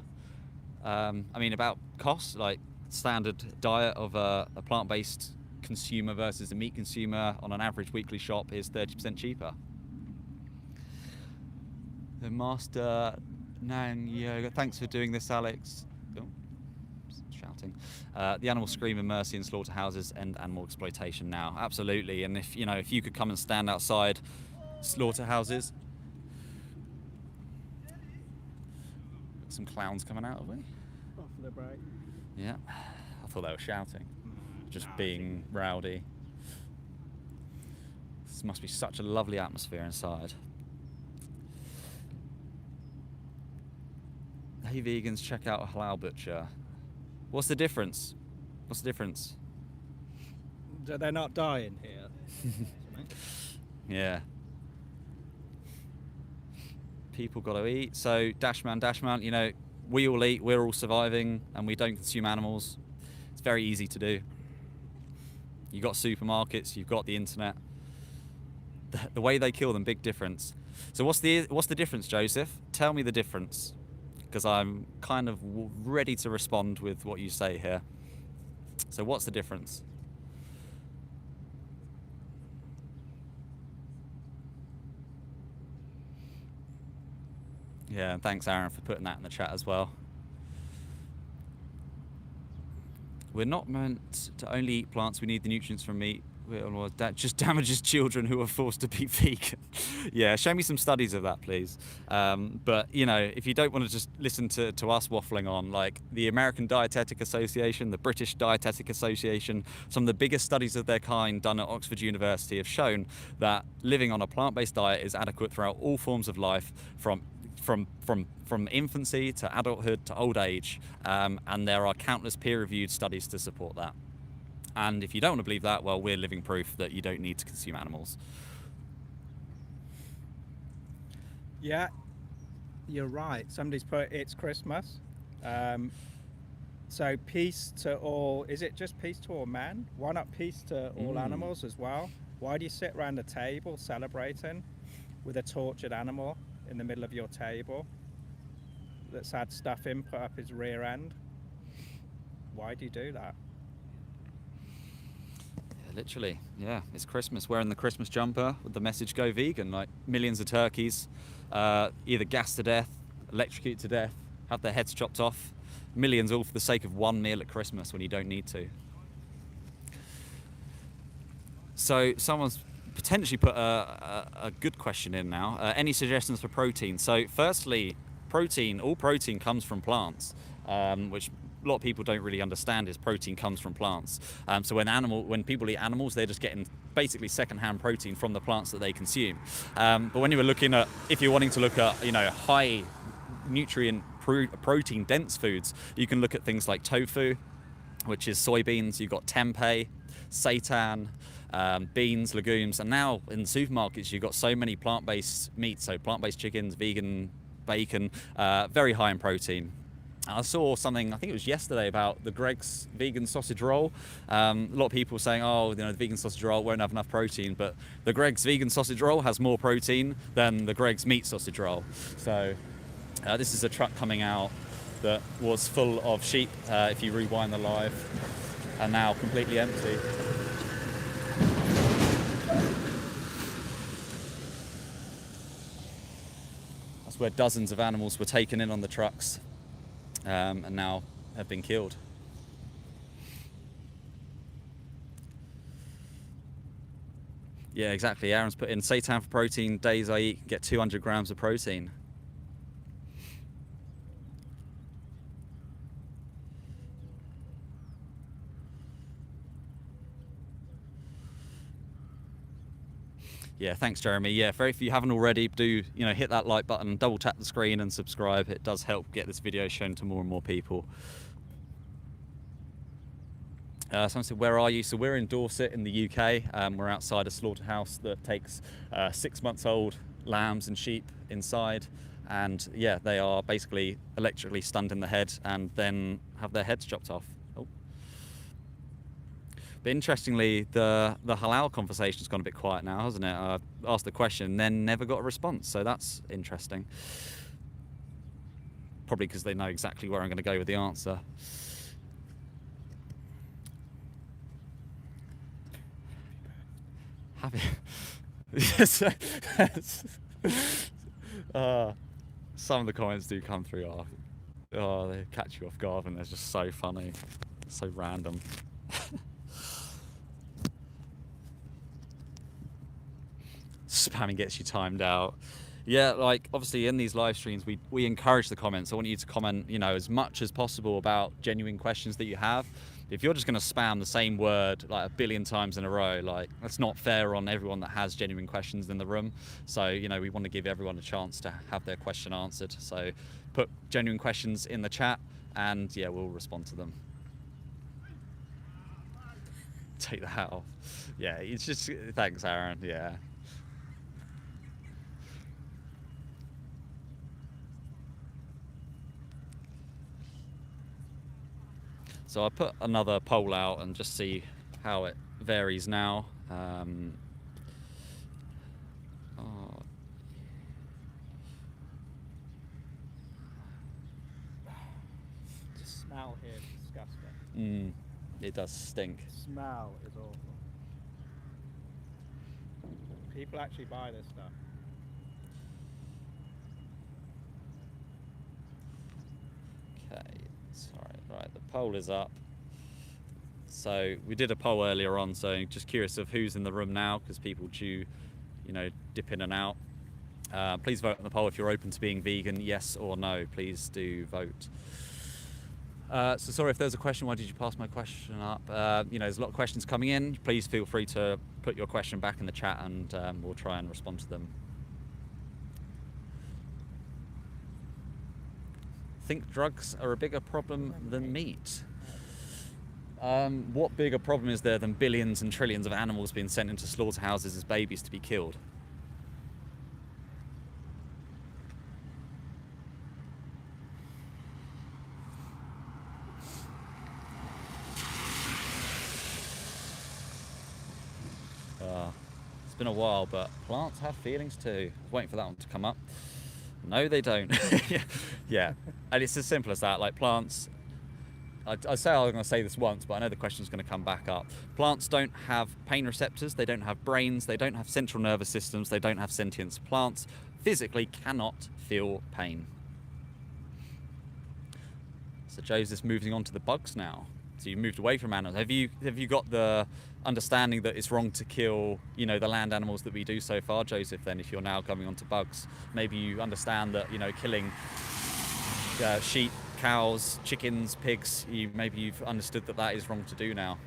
About cost, like standard diet of a plant-based consumer versus a meat consumer on an average weekly shop is 30% cheaper. The Master Nang Yoga, thanks for doing this, Alex. Oh, shouting. The animal scream of mercy in slaughterhouses and animal exploitation now. Absolutely, and if you could come and stand outside slaughterhouses. Some clowns coming out of me. Off the break. Yeah, I thought they were shouting, just being rowdy. This must be such a lovely atmosphere inside. Hey vegans, check out a halal butcher. What's the difference? What's the difference? They're not dying here. Yeah. People got to eat. So Dashman, we all eat, we're all surviving, and we don't consume animals. It's very easy to do. You've got supermarkets, you've got the internet. The way they kill them, big difference. So what's the difference, Joseph? Tell me the difference, because I'm kind of ready to respond with what you say here. So what's the difference? Yeah, and thanks Aaron for putting that in the chat as well. We're not meant to only eat plants, we need the nutrients from meat. That just damages children who are forced to be vegan. Yeah, show me some studies of that, please. But, if you don't want to just listen to us waffling on, like the American Dietetic Association, the British Dietetic Association, some of the biggest studies of their kind done at Oxford University have shown that living on a plant-based diet is adequate throughout all forms of life, from infancy to adulthood to old age, and there are countless peer-reviewed studies to support that. And if you don't want to believe that, well, we're living proof that you don't need to consume animals. Yeah, you're right. Somebody's put it's Christmas. So peace to all. Is it just peace to all men? Why not peace to all animals as well? Why do you sit around a table celebrating with a tortured animal in the middle of your table that's had stuff in put up his rear end? Why do you do that? Literally, yeah, it's Christmas. Wearing the Christmas jumper with the message "Go vegan." Like millions of turkeys, either gassed to death, electrocuted to death, have their heads chopped off. Millions, all for the sake of one meal at Christmas when you don't need to. So someone's potentially put a good question in now. Any suggestions for protein? So firstly, protein. All protein comes from plants, which a lot of people don't really understand is protein comes from plants. So when people eat animals, they're just getting basically secondhand protein from the plants that they consume. But when you were looking at, if you're wanting to look at, high nutrient protein dense foods, you can look at things like tofu, which is soybeans. You've got tempeh, seitan, beans, legumes, and now in supermarkets you've got so many plant-based meats, so plant-based chickens, vegan bacon, very high in protein. I saw something, I think it was yesterday, about the Greggs vegan sausage roll. A lot of people saying, oh, you know, the vegan sausage roll won't have enough protein, but the Greggs vegan sausage roll has more protein than the Greggs meat sausage roll. So this is a truck coming out that was full of sheep, if you rewind the live, and now completely empty. That's where dozens of animals were taken in on the trucks. And now have been killed. Yeah, exactly. Aaron's put in, seitan for protein, days I eat, get 200 grams of protein. Yeah, thanks, Jeremy. Yeah, if you haven't already, do hit that like button, double tap the screen and subscribe. It does help get this video shown to more and more people. Someone said, where are you? So we're in Dorset in the UK. We're outside a slaughterhouse that takes 6 months old lambs and sheep inside. And yeah, they are basically electrically stunned in the head and then have their heads chopped off. But interestingly, the halal conversation's gone a bit quiet now, hasn't it? I asked the question, then never got a response, so that's interesting. Probably because they know exactly where I'm going to go with the answer. Happy. Yes. Some of the comments do come through. Oh, they catch you off guard, and they're just so funny, so random. Spamming gets you timed out. Yeah, like obviously in these live streams we encourage the comments. I want you to comment, as much as possible about genuine questions that you have. If you're just going to spam the same word like 1 billion times in a row, like that's not fair on everyone that has genuine questions in the room. So we want to give everyone a chance to have their question answered. So put genuine questions in the chat and yeah, we'll respond to them. Take the hat off. Yeah, it's just, thanks Aaron. Yeah. So I put another poll out and just see how it varies now. The smell here is disgusting. It does stink. The smell is awful. People actually buy this stuff. Okay, sorry. Right, the poll is up. So we did a poll earlier on, so just curious of who's in the room now, because people do, dip in and out. Please vote on the poll if you're open to being vegan, yes or no. Please do vote. So sorry if there's a question, why did you pass my question up? There's a lot of questions coming in. Please feel free to put your question back in the chat and we'll try and respond to them. Think drugs are a bigger problem than meat. What bigger problem is there than billions and trillions of animals being sent into slaughterhouses as babies to be killed? It's been a while, but plants have feelings too. I was waiting for that one to come up. No, they don't. Yeah, and it's as simple as that. Like plants, I say I'm going to say this once, but I know the question's going to come back up. Plants don't have pain receptors, they don't have brains, they don't have central nervous systems, they don't have sentience. Plants physically cannot feel pain. So Joseph's moving on to the bugs now. So you moved away from animals. Have you got the understanding that it's wrong to kill, the land animals that we do so far, Joseph? Then, if you're now coming on to bugs, maybe you understand that killing sheep, cows, chickens, pigs. Maybe you've understood that that is wrong to do now.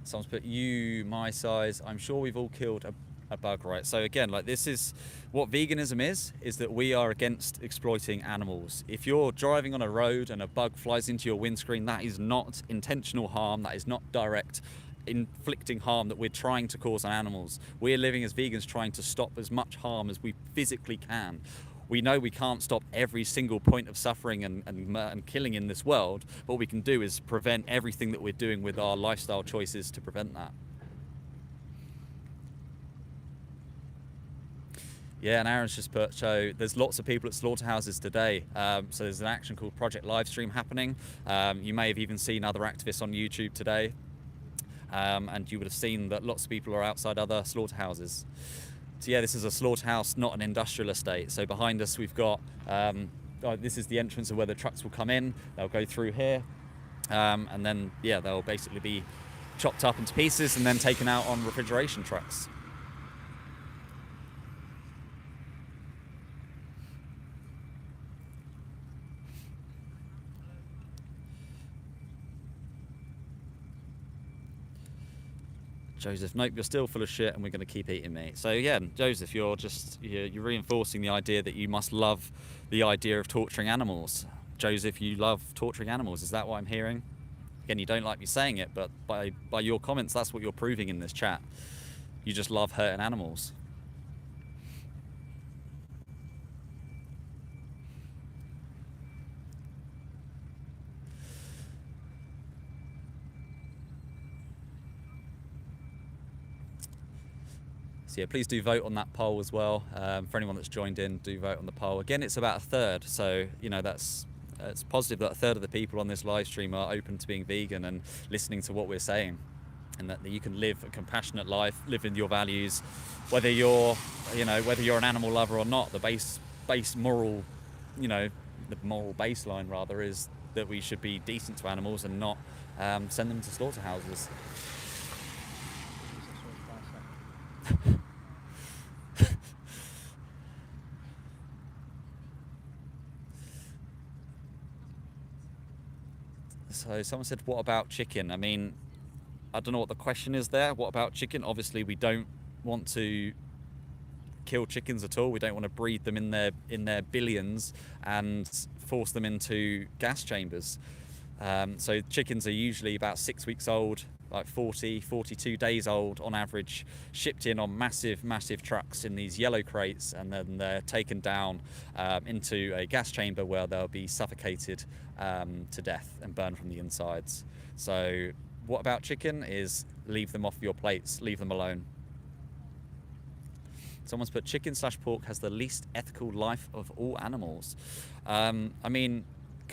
Someone's put, you, my size. I'm sure we've all killed a bug, right? So again, like this is what veganism is that we are against exploiting animals. If you're driving on a road and a bug flies into your windscreen, that is not intentional harm, that is not direct inflicting harm that we're trying to cause on animals. We're living as vegans trying to stop as much harm as we physically can. We know we can't stop every single point of suffering and killing in this world, but what we can do is prevent everything that we're doing with our lifestyle choices to prevent that. Yeah, and Aaron's just put, so there's lots of people at slaughterhouses today. So there's an action called Project Livestream happening. You may have even seen other activists on YouTube today. And you would have seen that lots of people are outside other slaughterhouses. So yeah, this is a slaughterhouse, not an industrial estate. So behind us we've got, this is the entrance of where the trucks will come in. They'll go through here. And then, yeah, they'll basically be chopped up into pieces and then taken out on refrigeration trucks. Joseph, nope, you're still full of shit and we're going to keep eating meat. So yeah, Joseph, you're reinforcing the idea that you must love the idea of torturing animals. Joseph, you love torturing animals. Is that what I'm hearing? Again, you don't like me saying it, but by your comments, that's what you're proving in this chat. You just love hurting animals. Yeah, please do vote on that poll as well. For anyone that's joined in, do vote on the poll. Again, it's about a third, so you know it's positive that a third of the people on this live stream are open to being vegan and listening to what we're saying, and that you can live a compassionate life, live in your values, whether you're an animal lover or not. The base moral, the moral baseline rather is that we should be decent to animals and not send them to slaughterhouses. So someone said, what about chicken? I mean, I don't know what the question is there. What about chicken? Obviously, we don't want to kill chickens at all. We don't want to breed them in their billions and force them into gas chambers. So chickens are usually about 6 weeks old, like 42 days old on average, shipped in on massive trucks in these yellow crates, and then they're taken down into a gas chamber where they'll be suffocated to death and burned from the insides. So what about chicken is leave them off your plates, leave them alone. Someone's put chicken/pork has the least ethical life of all animals. I mean,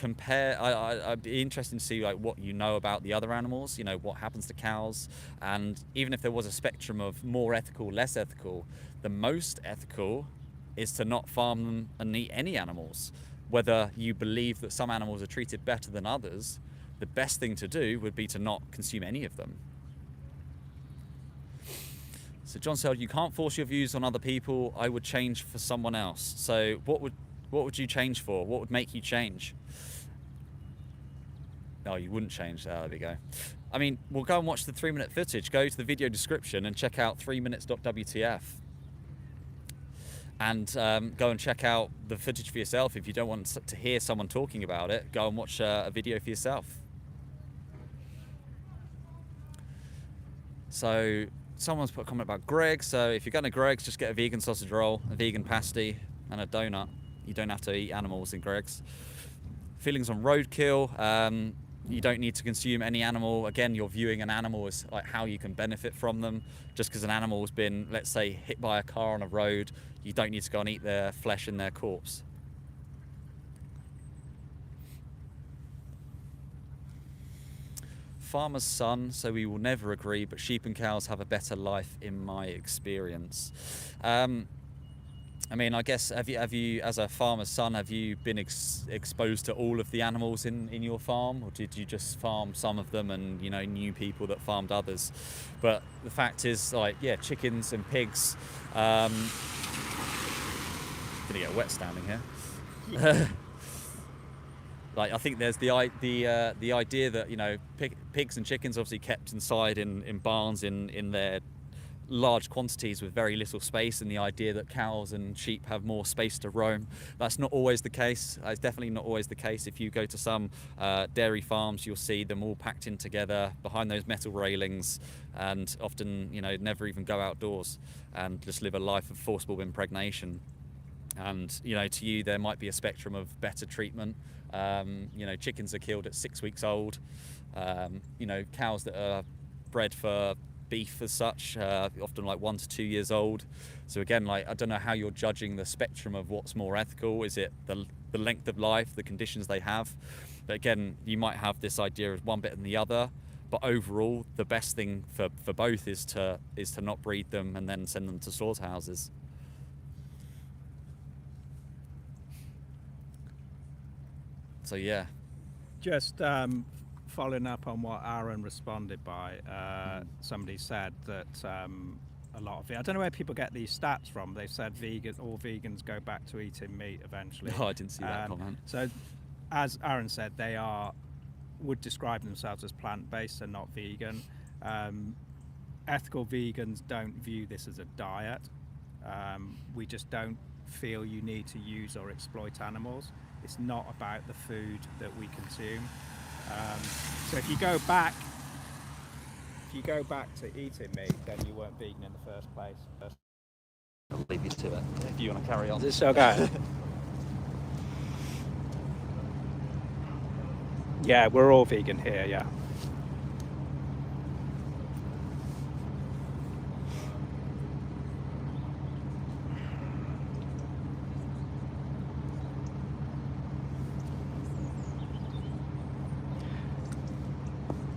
I'd be interested to see like what you know about the other animals, what happens to cows, and even if there was a spectrum of more ethical, less ethical, the most ethical is to not farm them and eat any animals. Whether you believe that some animals are treated better than others, the best thing to do would be to not consume any of them. So John said, you can't force your views on other people. I would change for someone else. So what would you change for? What would make you change? No, you wouldn't change. There we go. I mean, we'll go and watch the 3-minute footage. Go to the video description and check out 3minutes.wtf. And go and check out the footage for yourself. If you don't want to hear someone talking about it, go and watch a video for yourself. So someone's put a comment about Greg's. So if you're going to Greg's, just get a vegan sausage roll, a vegan pasty, and a donut. You don't have to eat animals in Greg's. Feelings on roadkill. You don't need to consume any animal. Again, you're viewing an animal as like how you can benefit from them. Just because an animal has been, let's say, hit by a car on a road, you don't need to go and eat their flesh and their corpse. Farmer's son, so we will never agree, but sheep and cows have a better life in my experience. I mean, I guess, have you, as a farmer's son, have you been exposed to all of the animals in your farm, or did you just farm some of them and, knew people that farmed others? But the fact is, like, yeah, chickens and pigs, gonna get wet standing here. Like, I think there's the idea that, pigs and chickens obviously kept inside in barns in their large quantities with very little space, and the idea that cows and sheep have more space to roam. That's not always the case. It's definitely not always the case. If you go to some dairy farms, you'll see them all packed in together behind those metal railings, and often, you know, never even go outdoors and just live a life of forcible impregnation. And, you know, to you there might be a spectrum of better treatment. You know, chickens are killed at 6 weeks old. You know, cows that are bred for beef as such, often like 1 to 2 years old. So again, like, I don't know how you're judging the spectrum of what's more ethical. Is it the length of life, the conditions they have? But again, you might have this idea of one bit and the other, but overall the best thing for both is to not breed them and then send them to slaughterhouses. So yeah. Just following up on what Aaron responded by, somebody said that a lot of it, I don't know where people get these stats from. They've said all vegans go back to eating meat eventually. Oh, I didn't see that comment. So, as Aaron said, they would describe themselves as plant-based and not vegan. Ethical vegans don't view this as a diet. We just don't feel you need to use or exploit animals. It's not about the food that we consume. So if you go back to eating meat, then you weren't vegan in the first place. I'll leave you to it if you want to carry on. Is this okay? Yeah, we're all vegan here, yeah.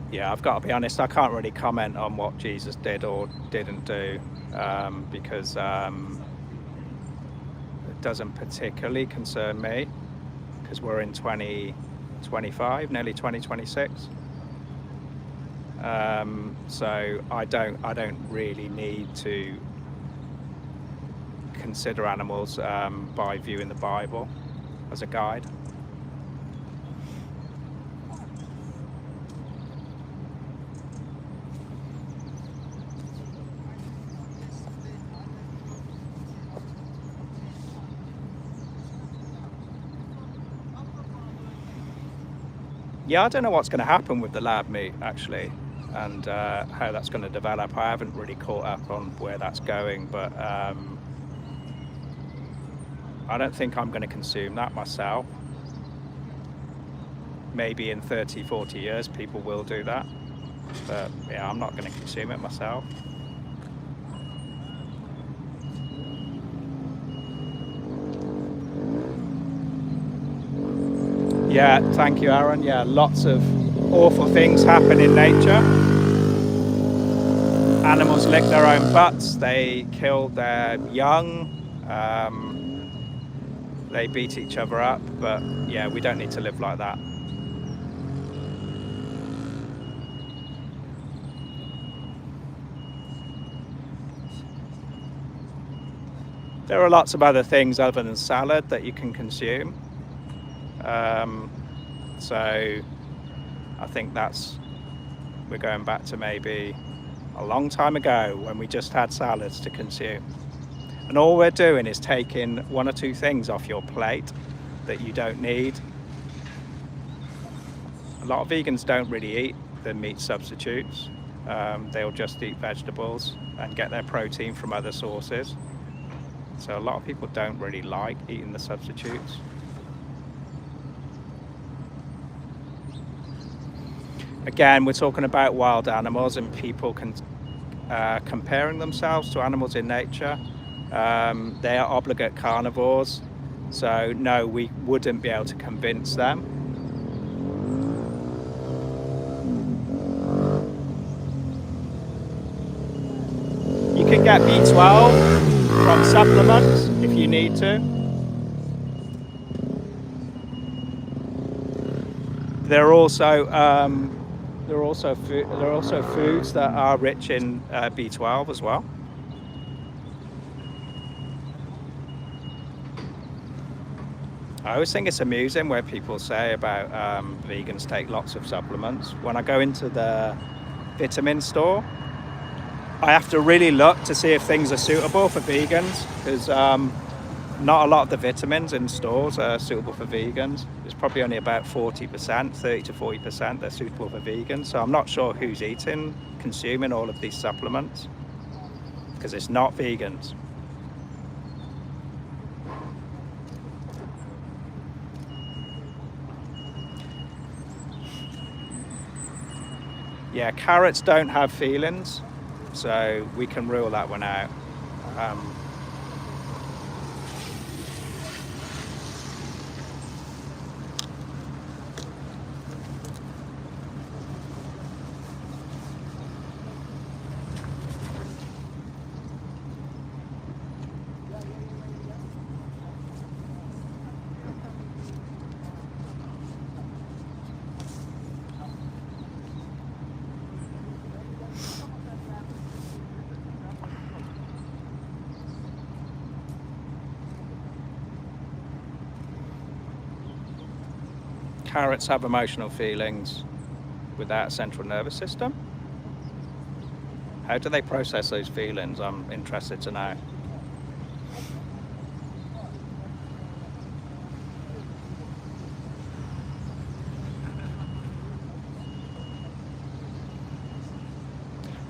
Yeah, I've got to be honest, I can't really comment on what Jesus did or didn't do, because it doesn't particularly concern me, because we're in 2025, nearly 2026. So I don't really need to consider animals by viewing the Bible as a guide. Yeah, I don't know what's going to happen with the lab meat, actually, and how that's going to develop. I haven't really caught up on where that's going, but I don't think I'm going to consume that myself. Maybe in 30, 40 years people will do that, but yeah, I'm not going to consume it myself. Yeah, thank you, Aaron. Yeah, lots of awful things happen in nature. Animals lick their own butts, they kill their young, they beat each other up, but yeah, we don't need to live like that. There are lots of other things other than salad that you can consume. So I think we're going back to maybe a long time ago when we just had salads to consume. And all we're doing is taking 1 or 2 things off your plate that you don't need. A lot of vegans don't really eat the meat substitutes. They'll just eat vegetables and get their protein from other sources. So a lot of people don't really like eating the substitutes. Again, we're talking about wild animals and people comparing themselves to animals in nature. They are obligate carnivores, so no, we wouldn't be able to convince them. You can get B12 from supplements if you need to. There are also foods that are rich in B12 as well. I always think it's amusing where people say about vegans take lots of supplements. When I go into the vitamin store, I have to really look to see if things are suitable for vegans, because not a lot of the vitamins in stores are suitable for vegans. It's probably only about 40%, 30 to 40% that's suitable for vegans. So I'm not sure who's consuming all of these supplements, because it's not vegans. Yeah, carrots don't have feelings, so we can rule that one out. Carrots have emotional feelings without a central nervous system. How do they process those feelings? I'm interested to know.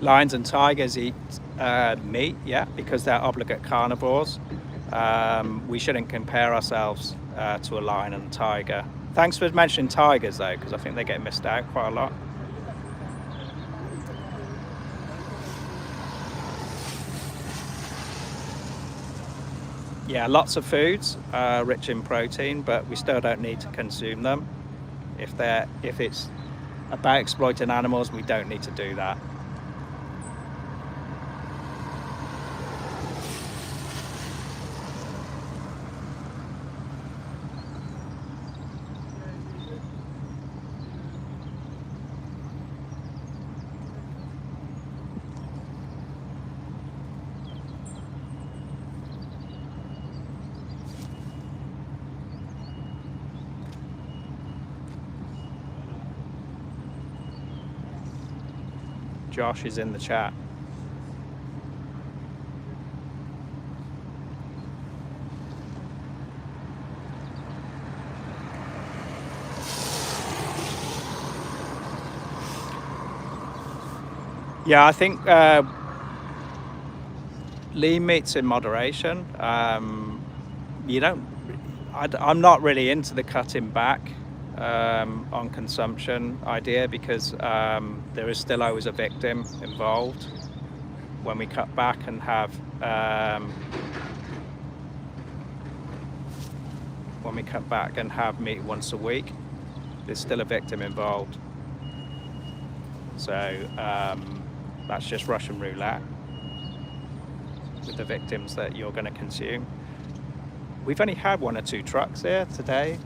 Lions and tigers eat meat, yeah, because they're obligate carnivores. We shouldn't compare ourselves to a lion and a tiger. Thanks for mentioning tigers though, because I think they get missed out quite a lot. Yeah, lots of foods are rich in protein, but we still don't need to consume them. If it's about exploiting animals, we don't need to do that. Josh is in the chat. Yeah, I think lean meats in moderation. I'm not really into the cutting back on consumption idea, because there is still always a victim involved when we cut back and have meat once a week. There's still a victim involved, so that's just Russian roulette with the victims that you're going to consume. We've only had 1 or 2 trucks here today,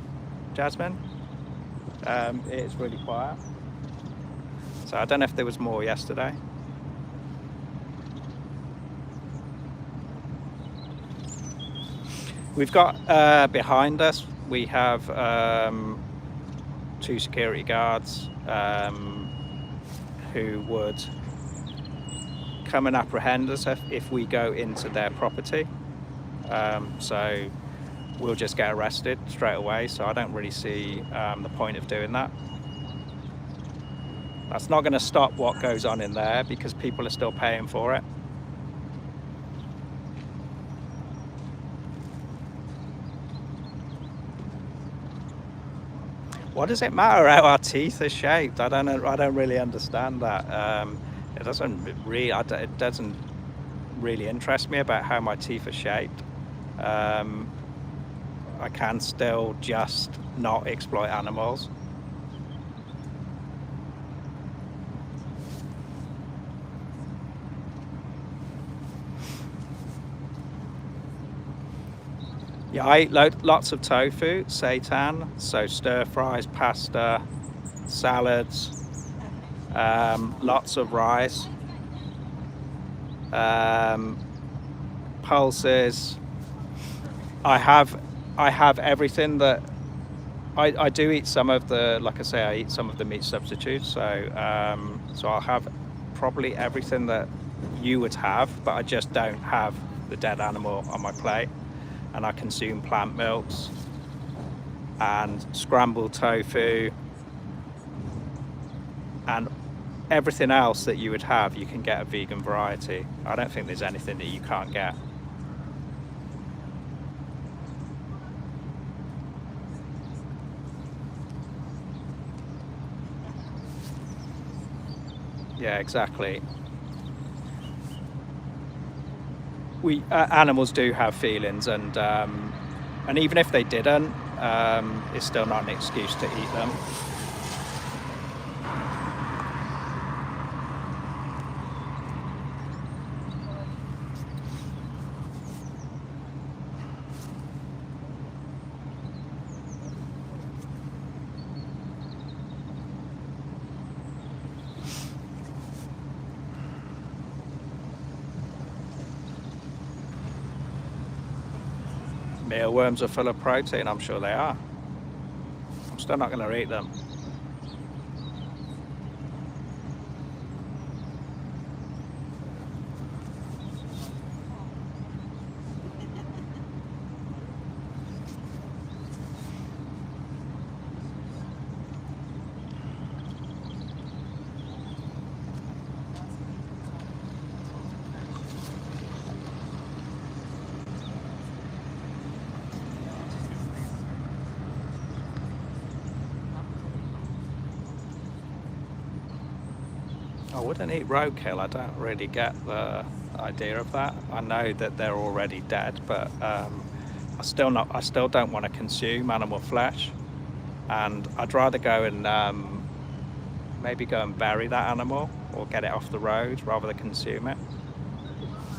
Jasmine. It's really quiet, so I don't know if there was more yesterday. We've got behind us, we have 2 security guards who would come and apprehend us if we go into their property. So we'll just get arrested straight away, so I don't really see the point of doing that. That's not going to stop what goes on in there, because people are still paying for it. What does it matter how our teeth are shaped? I don't really understand that. It doesn't really interest me about how my teeth are shaped. I can still just not exploit animals. Yeah, I eat lots of tofu, seitan, so stir fries, pasta, salads, lots of rice, pulses. I have everything that I do eat some of the, like I say, I eat some of the meat substitutes. So so I'll have probably everything that you would have, but I just don't have the dead animal on my plate, and I consume plant milks and scrambled tofu and everything else that you would have. You can get a vegan variety. I don't think there's anything that you can't get. Yeah, exactly. We animals do have feelings, and even if they didn't, it's still not an excuse to eat them. Mealworms are full of protein, I'm sure they are. I'm still not going to eat them. I wouldn't eat roadkill. I don't really get the idea of that. I know that they're already dead, but I still don't want to consume animal flesh, and I'd rather go and maybe go and bury that animal or get it off the road rather than consume it.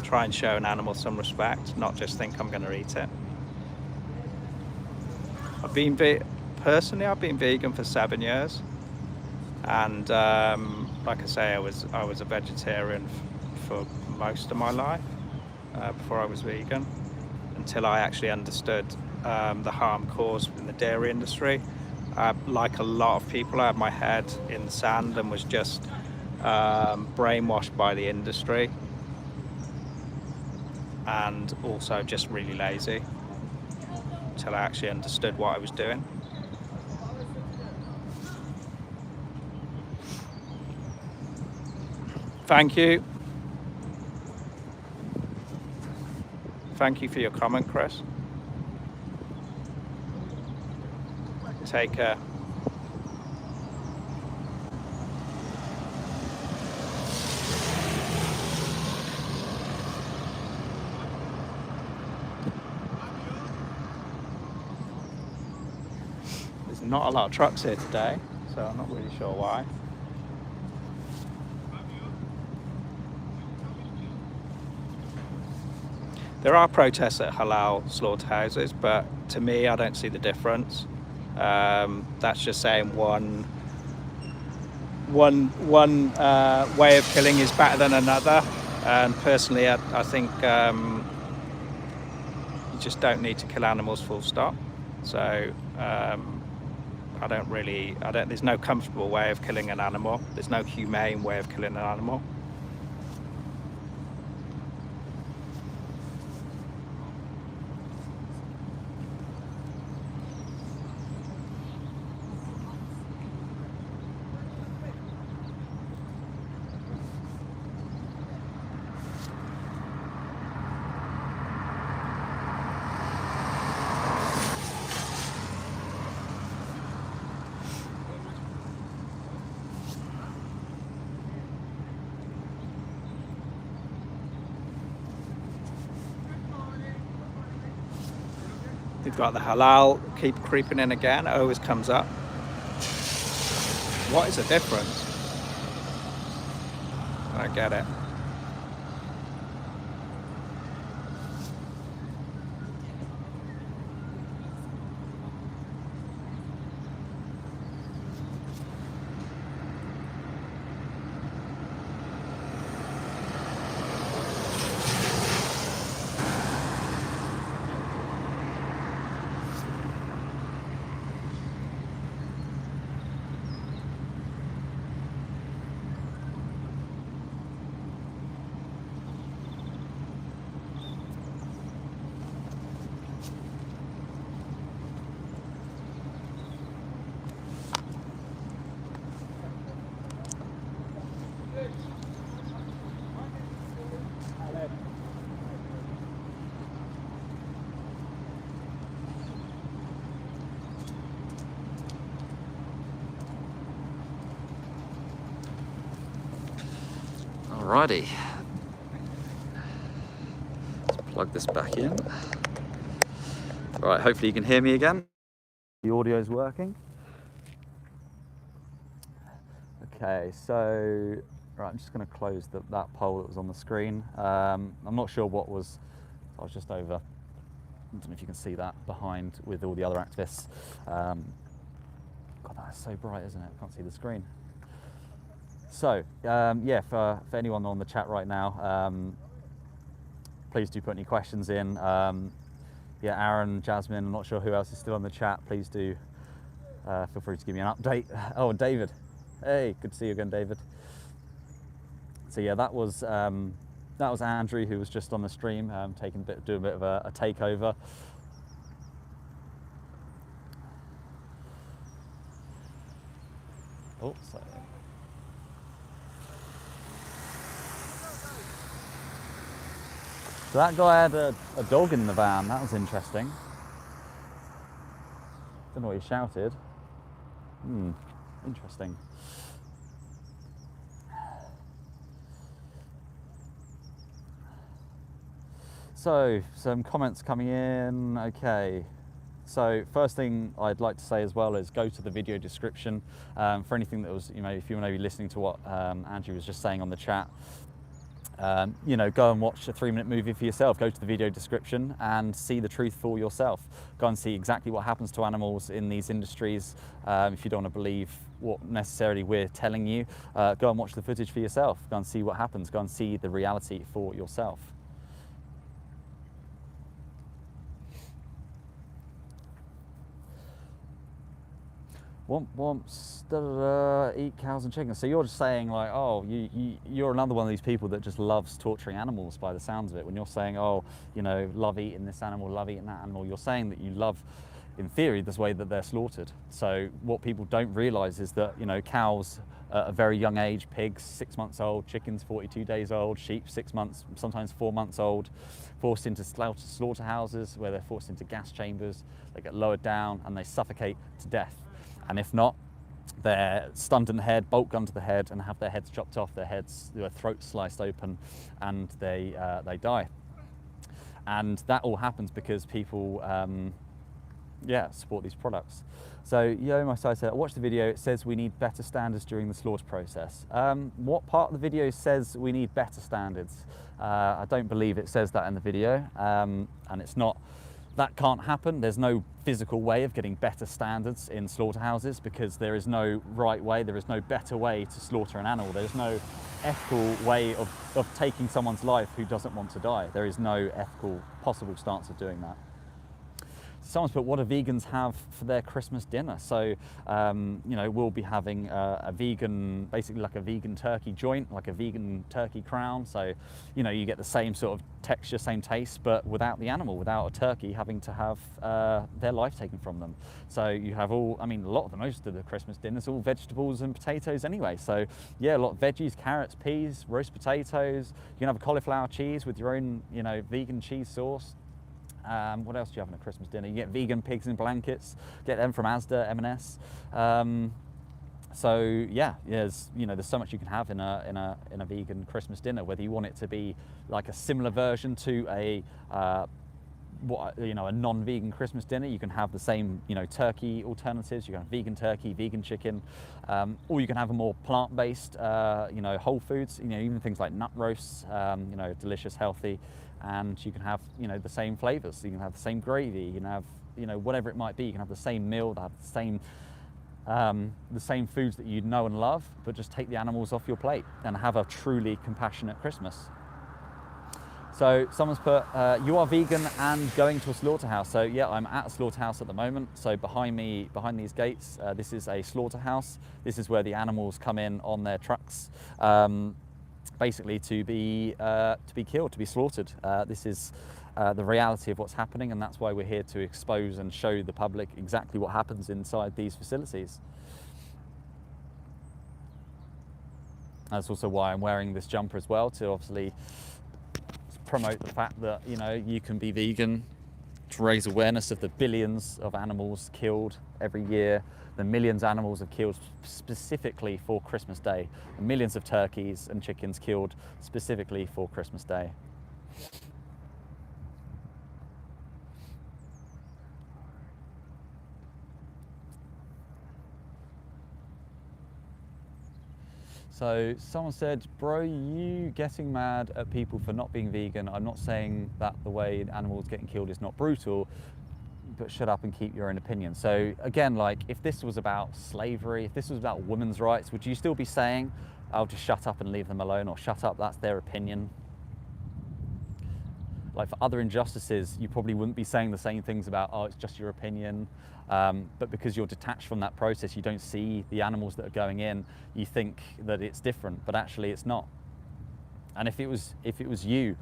Try and show an animal some respect, not just think I'm going to eat it. Personally, I've been vegan for 7 years, and like I say, I was a vegetarian for most of my life before I was vegan, until I actually understood the harm caused in the dairy industry. Like a lot of people, I had my head in the sand and was just brainwashed by the industry, and also just really lazy, until I actually understood what I was doing. Thank you. Thank you for your comment, Chris. Take care. There's not a lot of trucks here today, so I'm not really sure why. There are protests at halal slaughterhouses, but to me, I don't see the difference. That's just saying one way of killing is better than another. And personally, I think you just don't need to kill animals full stop. So there's no comfortable way of killing an animal. There's no humane way of killing an animal. We've got the halal keep creeping in again. It always comes up. What is the difference? I don't get it. Alrighty. Let's plug this back in. Right, hopefully you can hear me again. The audio's working. Okay, so right, I'm just going to close that poll that was on the screen. I'm not sure what was. I was just over. I don't know if you can see that behind with all the other activists. God, that's so bright, isn't it? I can't see the screen. So, yeah, for anyone on the chat right now, please do put any questions in. Yeah, Aaron, Jasmine, I'm not sure who else is still on the chat. Please do feel free to give me an update. Oh, David. Hey, good to see you again, David. So yeah, that was Andrew, who was just on the stream, doing a bit of a takeover. Oh, sorry. So that guy had a dog in the van. That was interesting. Don't know what he shouted. Interesting. So, some comments coming in. Okay. So, first thing I'd like to say as well is go to the video description for anything that was, if you want to be listening to what Andrew was just saying on the chat. Go and watch a 3-minute movie for yourself. Go to the video description and see the truth for yourself. Go and see exactly what happens to animals in these industries. If you don't want to believe what necessarily we're telling you, go and watch the footage for yourself. Go and see what happens. Go and see the reality for yourself. Womps, eat cows and chickens. So you're just saying like, oh, you're another one of these people that just loves torturing animals by the sounds of it. When you're saying, oh, love eating this animal, love eating that animal, you're saying that you love, in theory, this way that they're slaughtered. So what people don't realise is that, cows at a very young age, pigs 6 months old, chickens 42 days old, sheep 6 months, sometimes 4 months old, forced into slaughterhouses where they're forced into gas chambers, they get lowered down and they suffocate to death. And if not, they're stunned in the head, bolt gun to the head, and have their heads chopped off, their throats sliced open, and they die. And that all happens because people, support these products. So, my side said, watch the video. It says we need better standards during the slaughter process. What part of the video says we need better standards? I don't believe it says that in the video, and it's not. That can't happen. There's no physical way of getting better standards in slaughterhouses because there is no right way, there is no better way to slaughter an animal. There's no ethical way of taking someone's life who doesn't want to die. There is no ethical possible stance of doing that. Someone's put, what do vegans have for their Christmas dinner? So, we'll be having a vegan, basically like a vegan turkey joint, like a vegan turkey crown. So, you get the same sort of texture, same taste, but without the animal, without a turkey having to have their life taken from them. So you have most of the Christmas dinners, all vegetables and potatoes anyway. So yeah, a lot of veggies, carrots, peas, roast potatoes. You can have a cauliflower cheese with your own, vegan cheese sauce. What else do you have in a Christmas dinner? You get vegan pigs in blankets, get them from Asda, M&S. So yeah, there's so much you can have in a vegan Christmas dinner. Whether you want it to be like a similar version to a non-vegan Christmas dinner, you can have the same turkey alternatives. You can have vegan turkey, vegan chicken, or you can have a more plant-based whole foods. Even things like nut roasts, delicious, healthy. And you can have, the same flavors. So you can have the same gravy. You can have, whatever it might be. You can have the same meal, have the same foods that you know and love, but just take the animals off your plate and have a truly compassionate Christmas. So someone's put, you are vegan and going to a slaughterhouse. So yeah, I'm at a slaughterhouse at the moment. So behind me, behind these gates, this is a slaughterhouse. This is where the animals come in on their trucks. Basically to be killed, to be slaughtered. This is the reality of what's happening, and that's why we're here to expose and show the public exactly what happens inside these facilities. That's also why I'm wearing this jumper as well, to obviously promote the fact that you can be vegan to raise awareness of the billions of animals killed every year, the millions of animals have killed specifically for Christmas Day, the millions of turkeys and chickens killed specifically for Christmas Day. So someone said, bro, you getting mad at people for not being vegan. I'm not saying that the way animals getting killed is not brutal, but shut up and keep your own opinion. So again, like if this was about slavery, if this was about women's rights, would you still be saying, I'll just shut up and leave them alone, or shut up, that's their opinion? Like for other injustices, you probably wouldn't be saying the same things about, oh, it's just your opinion. But because you're detached from that process, you don't see the animals that are going in, you think that it's different, but actually it's not. And if it was you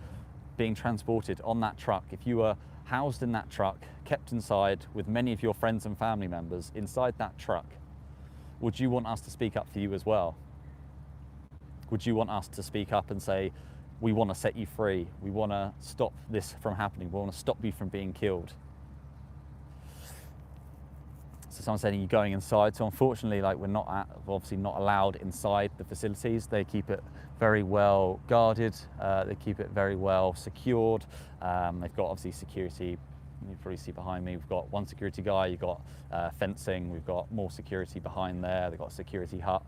being transported on that truck, if you were housed in that truck, kept inside with many of your friends and family members inside that truck, would you want us to speak up for you as well? Would you want us to speak up and say, we want to set you free, we want to stop this from happening, we want to stop you from being killed? So someone saying you're going inside. So unfortunately, like we're obviously not allowed inside the facilities. They keep it very well guarded. They keep it very well secured. They've got obviously security. You probably see behind me, we've got one security guy, you've got fencing, we've got more security behind there, they've got a security hut.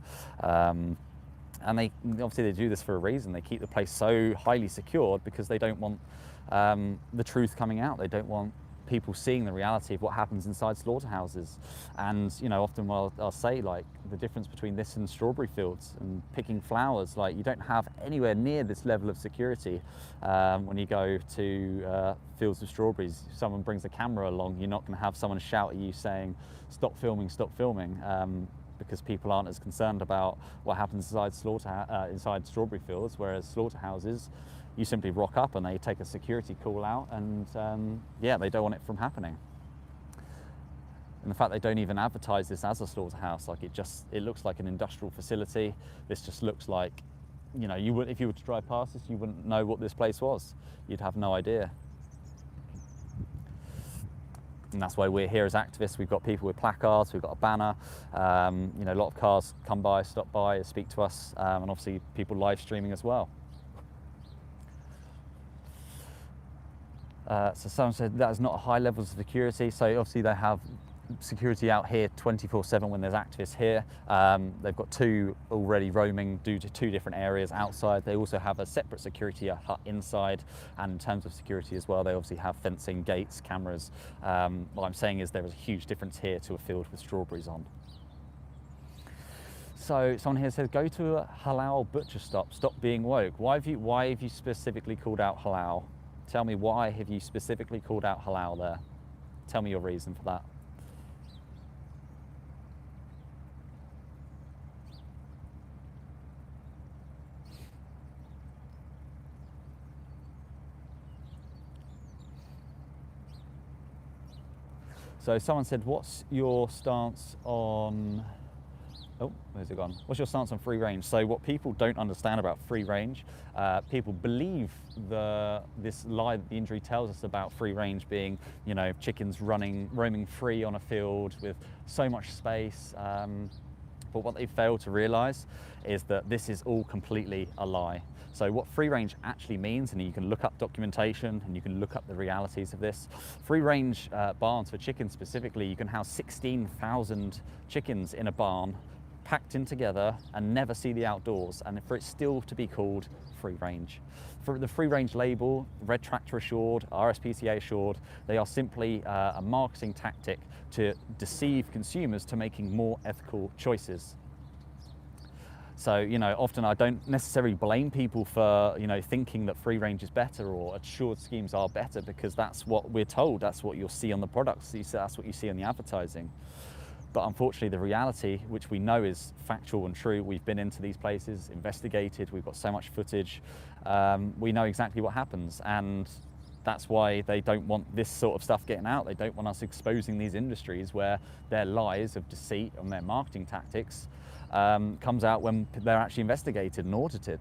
And they obviously do this for a reason. They keep the place so highly secured because they don't want the truth coming out. They don't want people seeing the reality of what happens inside slaughterhouses. And you know, often I'll say like the difference between this and strawberry fields and picking flowers, like you don't have anywhere near this level of security when you go to fields of strawberries. If someone brings a camera along, you're not going to have someone shout at you saying stop filming, because people aren't as concerned about what happens inside strawberry fields, whereas slaughterhouses, you simply rock up and they take a security call out, and yeah, they don't want it from happening. And the fact they don't even advertise this as a slaughterhouse, like it looks like an industrial facility. This just looks like, you know, if you were to drive past this, you wouldn't know what this place was. You'd have no idea. And that's why we're here as activists. We've got people with placards, we've got a banner. You know, a lot of cars come by, stop by, speak to us, and obviously people live streaming as well. So someone said that is not high levels of security. So obviously they have security out here 24/7 when there's activists here. They've got two already roaming due to two different areas outside. They also have a separate security hut inside, and in terms of security as well, they obviously have fencing, gates, cameras. What I'm saying is there is a huge difference here to a field with strawberries on. So someone here says, go to a halal butcher stop being woke. Why have you specifically called out halal? Tell me, why have you specifically called out halal there? Tell me your reason for that. So someone said, what's your stance on, oh, where's it gone? What's your stance on free range? So what people don't understand about free range, people believe this lie that the injury tells us about free range being, you know, chickens roaming free on a field with so much space. But what they fail to realize is that this is all completely a lie. So what free range actually means, and you can look up documentation and you can look up the realities of this, free range barns for chickens specifically, you can house 16,000 chickens in a barn, packed in together, and never see the outdoors, and for it still to be called free range. For the free range label, Red Tractor assured, RSPCA assured, they are simply a marketing tactic to deceive consumers to making more ethical choices. So, you know, often I don't necessarily blame people for, you know, thinking that free range is better or assured schemes are better, because that's what we're told, that's what you'll see on the products, that's what you see on the advertising. But unfortunately, the reality, which we know is factual and true, we've been into these places, investigated, we've got so much footage, we know exactly what happens. And that's why they don't want this sort of stuff getting out. They don't want us exposing these industries where their lies of deceit and their marketing tactics comes out when they're actually investigated and audited.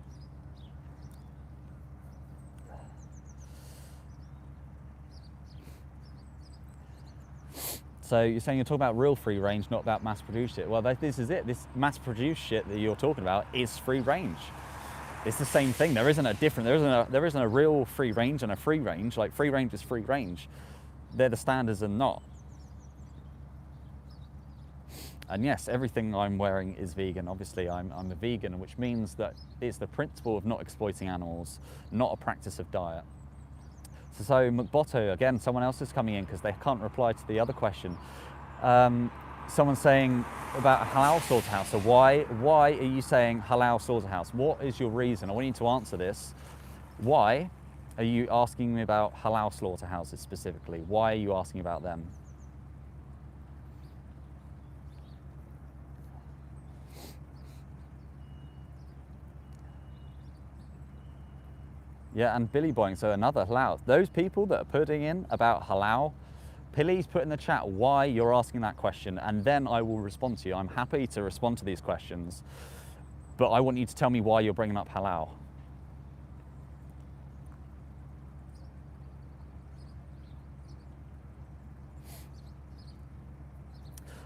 So you're saying you're talking about real free range, not about mass-produced shit. Well, this is it. This mass-produced shit that you're talking about is free range. It's the same thing. There isn't a real free range and a free range. Like, free range is free range. They're the standards and not. And yes, everything I'm wearing is vegan. Obviously, I'm a vegan, which means that it's the principle of not exploiting animals, not a practice of diet. So McBotto, again, someone else is coming in because they can't reply to the other question. Someone's saying about a halal slaughterhouse. So why are you saying halal slaughterhouse? What is your reason? I want you to answer this. Why are you asking me about halal slaughterhouses specifically? Why are you asking about them? Yeah, and Billy Boying, so another halal. Those people that are putting in about halal, please put in the chat why you're asking that question, and then I will respond to you. I'm happy to respond to these questions, but I want you to tell me why you're bringing up halal.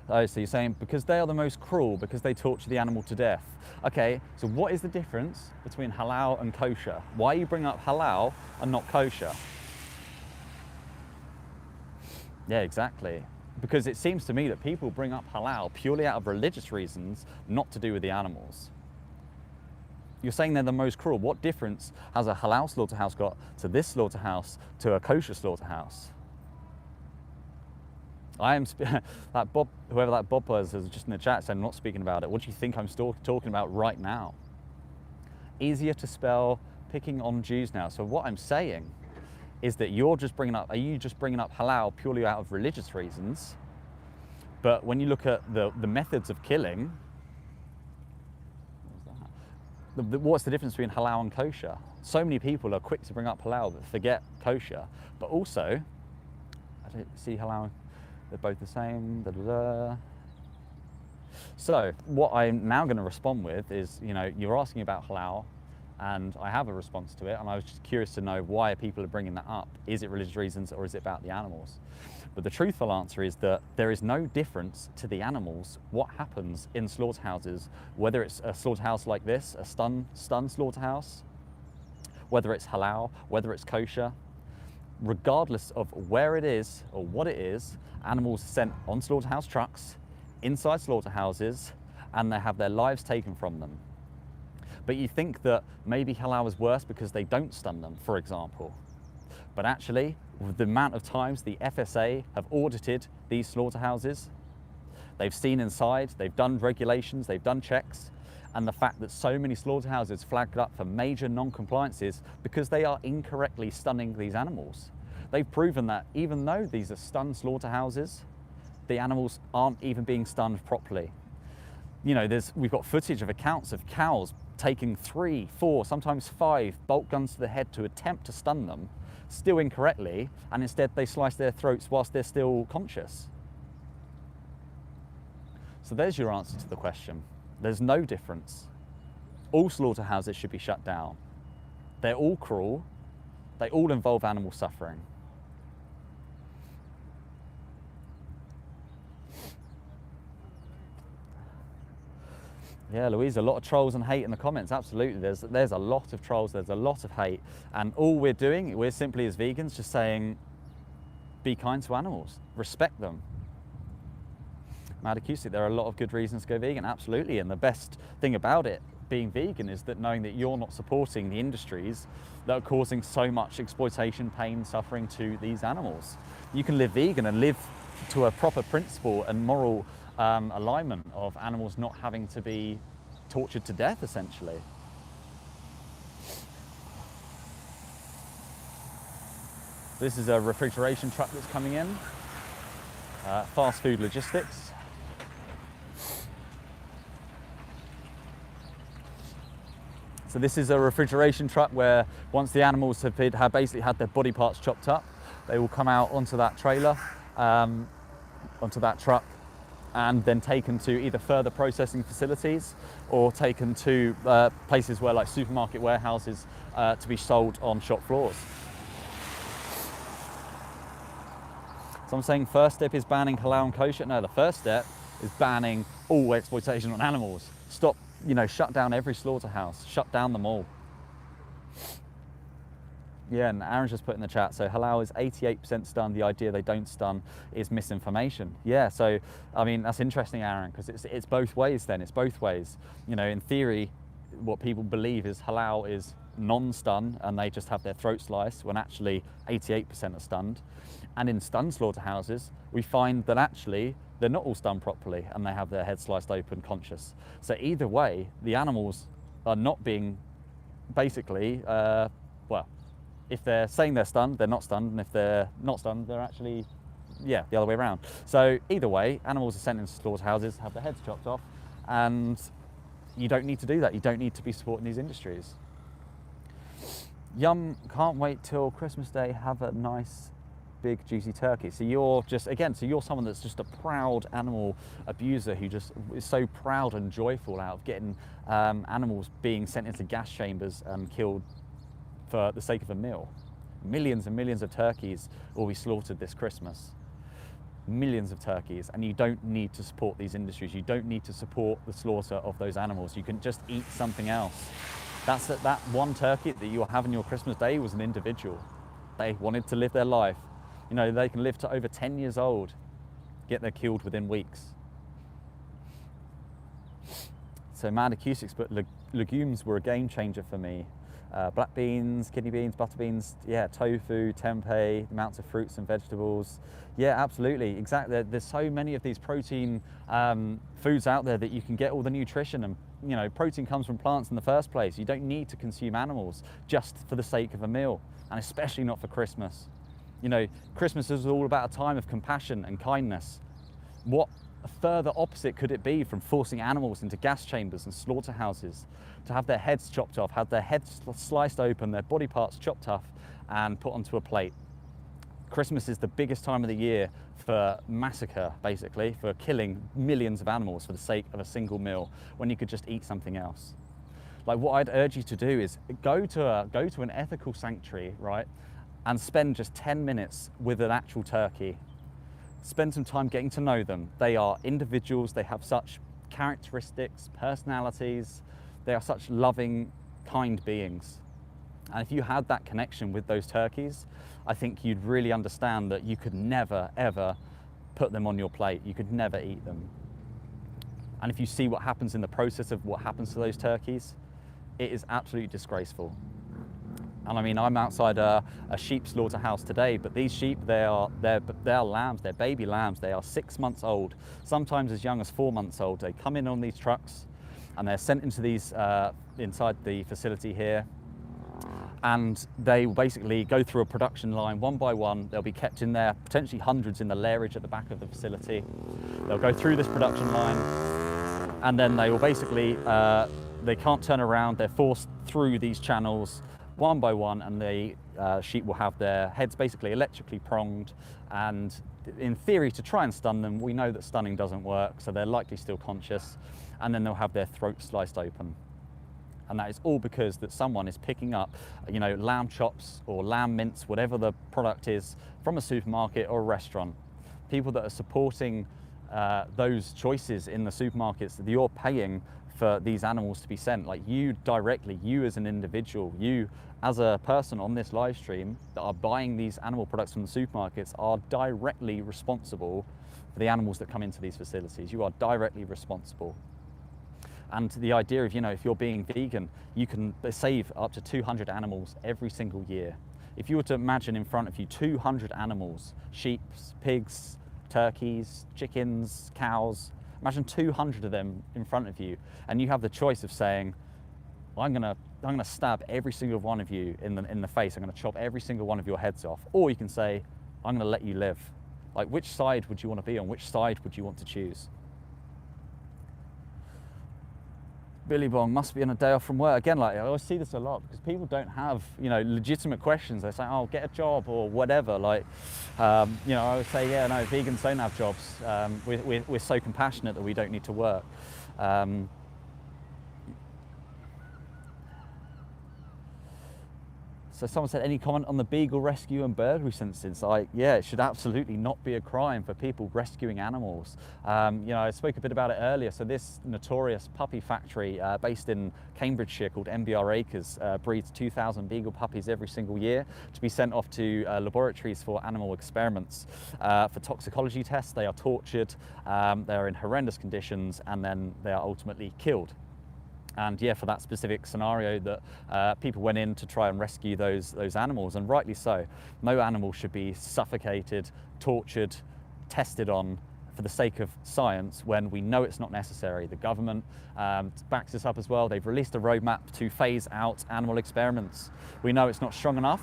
Oh, so you're saying because they are the most cruel, because they torture the animal to death. Okay, so what is the difference between halal and kosher? Why are you bringing up halal and not kosher? Yeah, exactly. Because it seems to me that people bring up halal purely out of religious reasons, not to do with the animals. You're saying they're the most cruel. What difference has a halal slaughterhouse got to this slaughterhouse to a kosher slaughterhouse? That Bob, whoever that Bob was, is just in the chat saying I'm not speaking about it. What do you think I'm talking about right now? Easier to spell, picking on Jews now. So what I'm saying is that are you just bringing up halal purely out of religious reasons? But when you look at the methods of killing, what's the difference between halal and kosher? So many people are quick to bring up halal but forget kosher. But also, I don't see halal. They're both the same. Da, da, da. So what I'm now going to respond with is, you're asking about halal, and I have a response to it, and I was just curious to know why people are bringing that up. Is it religious reasons or is it about the animals? But the truthful answer is that there is no difference to the animals what happens in slaughterhouses, whether it's a slaughterhouse like this, a stun slaughterhouse, whether it's halal, whether it's kosher. Regardless of where it is or what it is, animals are sent on slaughterhouse trucks, inside slaughterhouses, and they have their lives taken from them. But you think that maybe halal is worse because they don't stun them, for example. But actually, with the amount of times the FSA have audited these slaughterhouses, they've seen inside, they've done regulations, they've done checks, and the fact that so many slaughterhouses flagged up for major non-compliances because they are incorrectly stunning these animals. They've proven that even though these are stun slaughterhouses, the animals aren't even being stunned properly. We've got footage of accounts of cows taking 3, 4, sometimes 5 bolt guns to the head to attempt to stun them, still incorrectly, and instead they slice their throats whilst they're still conscious. So there's your answer to the question. There's no difference. All slaughterhouses should be shut down. They're all cruel. They all involve animal suffering. Yeah, Louise, a lot of trolls and hate in the comments. Absolutely, there's a lot of trolls, there's a lot of hate. And all we're simply as vegans just saying, be kind to animals, respect them. Madacusic, there are a lot of good reasons to go vegan, absolutely, and the best thing about it being vegan is that knowing that you're not supporting the industries that are causing so much exploitation, pain, suffering to these animals. You can live vegan and live to a proper principle and moral alignment of animals not having to be tortured to death, essentially. This is a refrigeration truck that's coming in, fast food logistics. So this is a refrigeration truck where once the animals have basically had their body parts chopped up, they will come out onto that trailer, onto that truck, and then taken to either further processing facilities or taken to places where, like supermarket warehouses, to be sold on shop floors. So I'm saying first step is banning halal and kosher. No, the first step is banning all exploitation on animals. Stop, shut down every slaughterhouse, shut down them all. Yeah, and Aaron's just put in the chat, so halal is 88% stun. The idea they don't stun is misinformation. Yeah, so, I mean, that's interesting, Aaron, because it's both ways then. It's both ways. In theory, what people believe is halal is non-stun and they just have their throat sliced, when actually 88% are stunned. And in stun slaughterhouses, we find that actually they're not all stunned properly and they have their head sliced open conscious. So either way, the animals are not being basically, if they're saying they're stunned, they're not stunned, and if they're not stunned, they're actually, the other way around. So either way, animals are sent into slaughterhouses, have their heads chopped off, and you don't need to do that. You don't need to be supporting these industries. Yum, can't wait till Christmas Day, have a nice big juicy turkey. So you're you're someone that's just a proud animal abuser who just is so proud and joyful out of getting animals being sent into gas chambers and killed for the sake of a meal. Millions and millions of turkeys will be slaughtered this Christmas. Millions of turkeys, and you don't need to support these industries. You don't need to support the slaughter of those animals. You can just eat something else. That one turkey that you were having your Christmas Day was an individual. They wanted to live their life. They can live to over 10 years old, yet they're killed within weeks. So Mad Acoustics, but legumes were a game changer for me. Black beans, kidney beans, butter beans, tofu, tempeh, amounts of fruits and vegetables. Yeah, absolutely, exactly. There's so many of these protein foods out there that you can get all the nutrition, and protein comes from plants in the first place. You don't need to consume animals just for the sake of a meal, and especially not for Christmas. Christmas is all about a time of compassion and kindness. What further opposite could it be from forcing animals into gas chambers and slaughterhouses to have their heads chopped off, have their heads sliced open, their body parts chopped off and put onto a plate? Christmas is the biggest time of the year for massacre, basically, for killing millions of animals for the sake of a single meal, when you could just eat something else. Like, what I'd urge you to do is go to an ethical sanctuary, right, and spend just 10 minutes with an actual turkey. Spend some time getting to know them. They are individuals, they have such characteristics, personalities, they are such loving, kind beings. And if you had that connection with those turkeys, I think you'd really understand that you could never, ever put them on your plate. You could never eat them. And if you see what happens in the process of what happens to those turkeys, it is absolutely disgraceful. And I mean, I'm outside a sheep slaughterhouse today, but these sheep, they are lambs, they're baby lambs. They are 6 months old, sometimes as young as 4 months old. They come in on these trucks and they're sent into these, inside the facility here. And they will basically go through a production line one by one. They'll be kept in there, potentially hundreds in the lairage at the back of the facility. They'll go through this production line, and then they will basically, they can't turn around. They're forced through these channels one by one, and the sheep will have their heads basically electrically pronged. And in theory, to try and stun them, we know that stunning doesn't work, so they're likely still conscious. And then they'll have their throat sliced open. And that is all because that someone is picking up, lamb chops or lamb mince, whatever the product is, from a supermarket or a restaurant. People that are supporting those choices in the supermarkets that you're paying for these animals to be sent. Like, you directly, you as an individual, you as a person on this live stream that are buying these animal products from the supermarkets are directly responsible for the animals that come into these facilities. You are directly responsible. And the idea of, if you're being vegan, you can save up to 200 animals every single year. If you were to imagine in front of you 200 animals, sheep, pigs, turkeys, chickens, cows, imagine 200 of them in front of you, and you have the choice of saying, I'm gonna stab every single one of you in the face, I'm gonna chop every single one of your heads off. Or you can say, I'm gonna let you live. Like, which side would you want to be on? Which side would you want to choose? Billy Bong must be on a day off from work. Again, like, I always see this a lot because people don't have, legitimate questions. They say, oh, get a job or whatever. Like, I would say, yeah, no, vegans don't have jobs. We're so compassionate that we don't need to work. So someone said, any comment on the beagle rescue and burglary sentences? Yeah, it should absolutely not be a crime for people rescuing animals. I spoke a bit about it earlier. So this notorious puppy factory based in Cambridgeshire called MBR Acres breeds 2,000 beagle puppies every single year to be sent off to laboratories for animal experiments. For toxicology tests, they are tortured, they are in horrendous conditions, and then they are ultimately killed. And yeah, for that specific scenario that people went in to try and rescue those animals, and rightly so. No animal should be suffocated, tortured, tested on for the sake of science when we know it's not necessary. The government backs this up as well. They've released a roadmap to phase out animal experiments. We know it's not strong enough,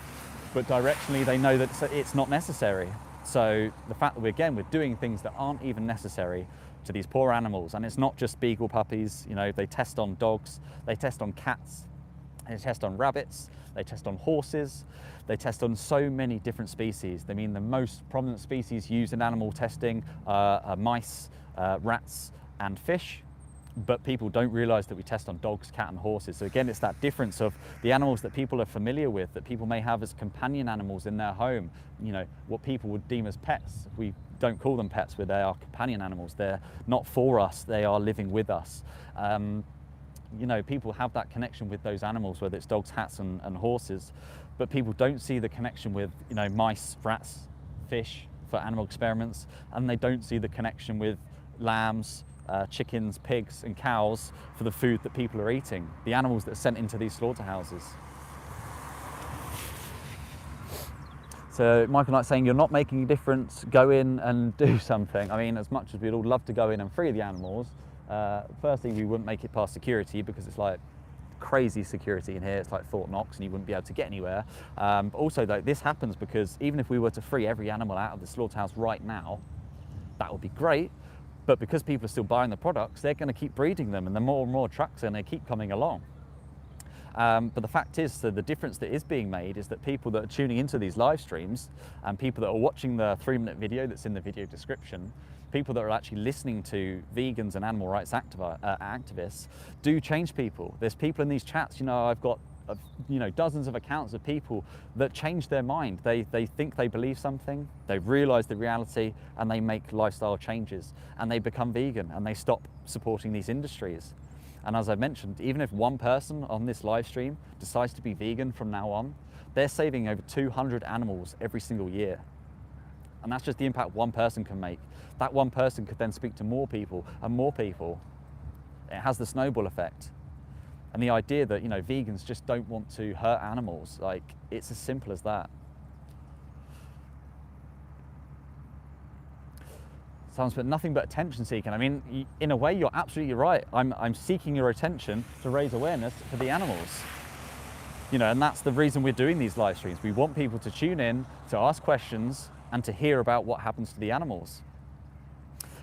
but directionally they know that it's not necessary. So the fact that we're doing things that aren't even necessary to these poor animals, and it's not just beagle puppies. They test on dogs, they test on cats, they test on rabbits, they test on horses, they test on so many different species. The most prominent species used in animal testing are mice, rats, and fish. But people don't realise that we test on dogs, cat and horses. So again, it's that difference of the animals that people are familiar with, that people may have as companion animals in their home, what people would deem as pets. We don't call them pets, but they are companion animals. They're not for us, they are living with us. People have that connection with those animals, whether it's dogs, cats and horses, but people don't see the connection with mice, rats, fish for animal experiments, and they don't see the connection with lambs, chickens, pigs and cows for the food that people are eating, the animals that are sent into these slaughterhouses. So Michael Knight's saying, you're not making a difference, go in and do something. As much as we'd all love to go in and free the animals, firstly, we wouldn't make it past security because it's like crazy security in here. It's like Fort Knox and you wouldn't be able to get anywhere. But also though, this happens because even if we were to free every animal out of the slaughterhouse right now, that would be great. But because people are still buying the products, they're going to keep breeding them, and the more and more trucks and they keep coming along. But the fact is, so the difference that is being made is that people that are tuning into these live streams and people that are watching the 3-minute video that's in the video description, people that are actually listening to vegans and animal rights activists do change people. There's people in these chats, I've got dozens of accounts of people that change their mind. They think they believe something, they realize the reality, and they make lifestyle changes, and they become vegan, and they stop supporting these industries. And as I mentioned, even if one person on this live stream decides to be vegan from now on, they're saving over 200 animals every single year. And that's just the impact one person can make. That one person could then speak to more people and more people. It has the snowball effect. And the idea that, vegans just don't want to hurt animals, it's as simple as that. Someone's put nothing but attention seeking. In a way, you're absolutely right. I'm seeking your attention to raise awareness for the animals. And that's the reason we're doing these live streams. We want people to tune in, to ask questions, and to hear about what happens to the animals.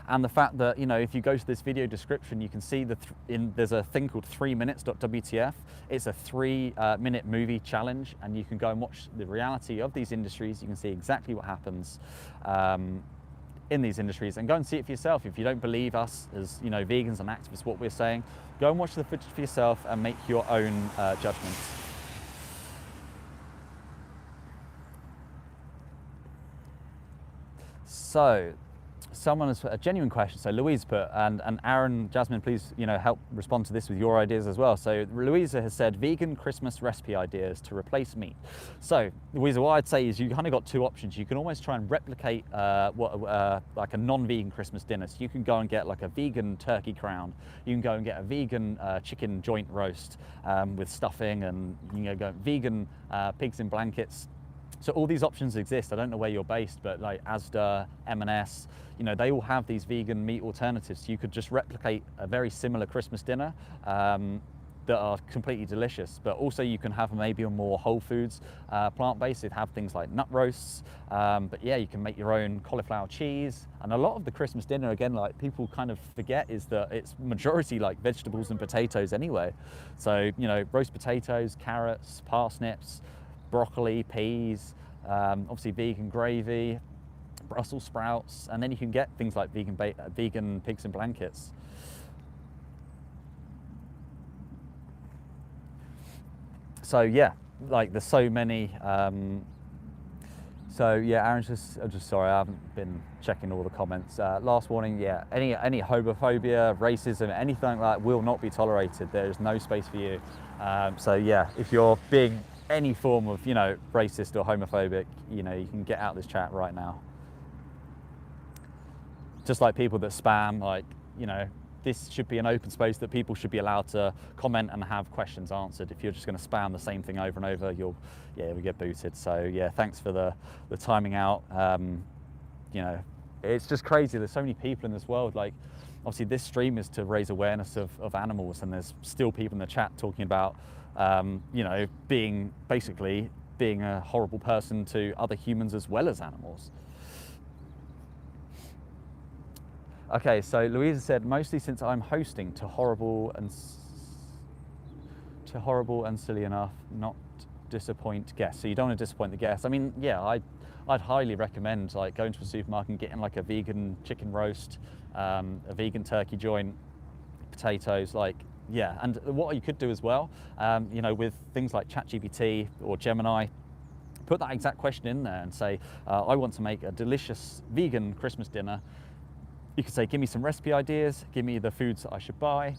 And the fact that, if you go to this video description, you can see there's a thing called 3minutes.wtf. It's a 3-minute movie challenge, and you can go and watch the reality of these industries. You can see exactly what happens in these industries, and go and see it for yourself. If you don't believe us as vegans and activists, what we're saying, go and watch the footage for yourself and make your own judgments. So, someone has put a genuine question. So Louise put, and Aaron, Jasmine, please help respond to this with your ideas as well. So Louisa has said vegan Christmas recipe ideas to replace meat. So Louisa, what I'd say is you kind of got two options. You can almost try and replicate like a non-vegan Christmas dinner. So you can go and get like a vegan turkey crown. You can go and get a vegan chicken joint roast with stuffing, and go vegan pigs in blankets. So all these options exist. I don't know where you're based, but like Asda, M&S, they all have these vegan meat alternatives. So you could just replicate a very similar Christmas dinner that are completely delicious. But also you can have maybe a more whole foods, plant-based. It'd have things like nut roasts. But yeah, you can make your own cauliflower cheese. And a lot of the Christmas dinner, again, like people kind of forget, is that it's majority like vegetables and potatoes anyway. So, roast potatoes, carrots, parsnips, broccoli, peas, obviously vegan gravy, Brussels sprouts, and then you can get things like vegan pigs in blankets. So yeah, like there's so many. So yeah, Aaron's I'm just sorry, I haven't been checking all the comments. Last warning, yeah, any homophobia, racism, anything like that will not be tolerated. There is no space for you. So yeah, if you're being any form of, you know, racist or homophobic, you know, you can get out this chat right now. Just like people that spam, like, you know, this should be an open space that people should be allowed to comment and have questions answered. If you're just going to spam the same thing over and over, you'll get booted. So yeah, thanks for the timing out. You know, it's just crazy. There's so many people in this world. Like, obviously this stream is to raise awareness of animals, and there's still people in the chat talking about, you know, being a horrible person to other humans as well as animals. Okay, so Louisa said, mostly since I'm hosting to horrible and silly enough, not disappoint guests. So you don't want to disappoint the guests. I mean, yeah, I'd highly recommend like going to a supermarket and getting like a vegan chicken roast, a vegan turkey joint, potatoes, like, yeah. And what you could do as well, you know, with things like ChatGPT or Gemini, put that exact question in there and say, I want to make a delicious vegan Christmas dinner. You could say, give me some recipe ideas, give me the foods that I should buy,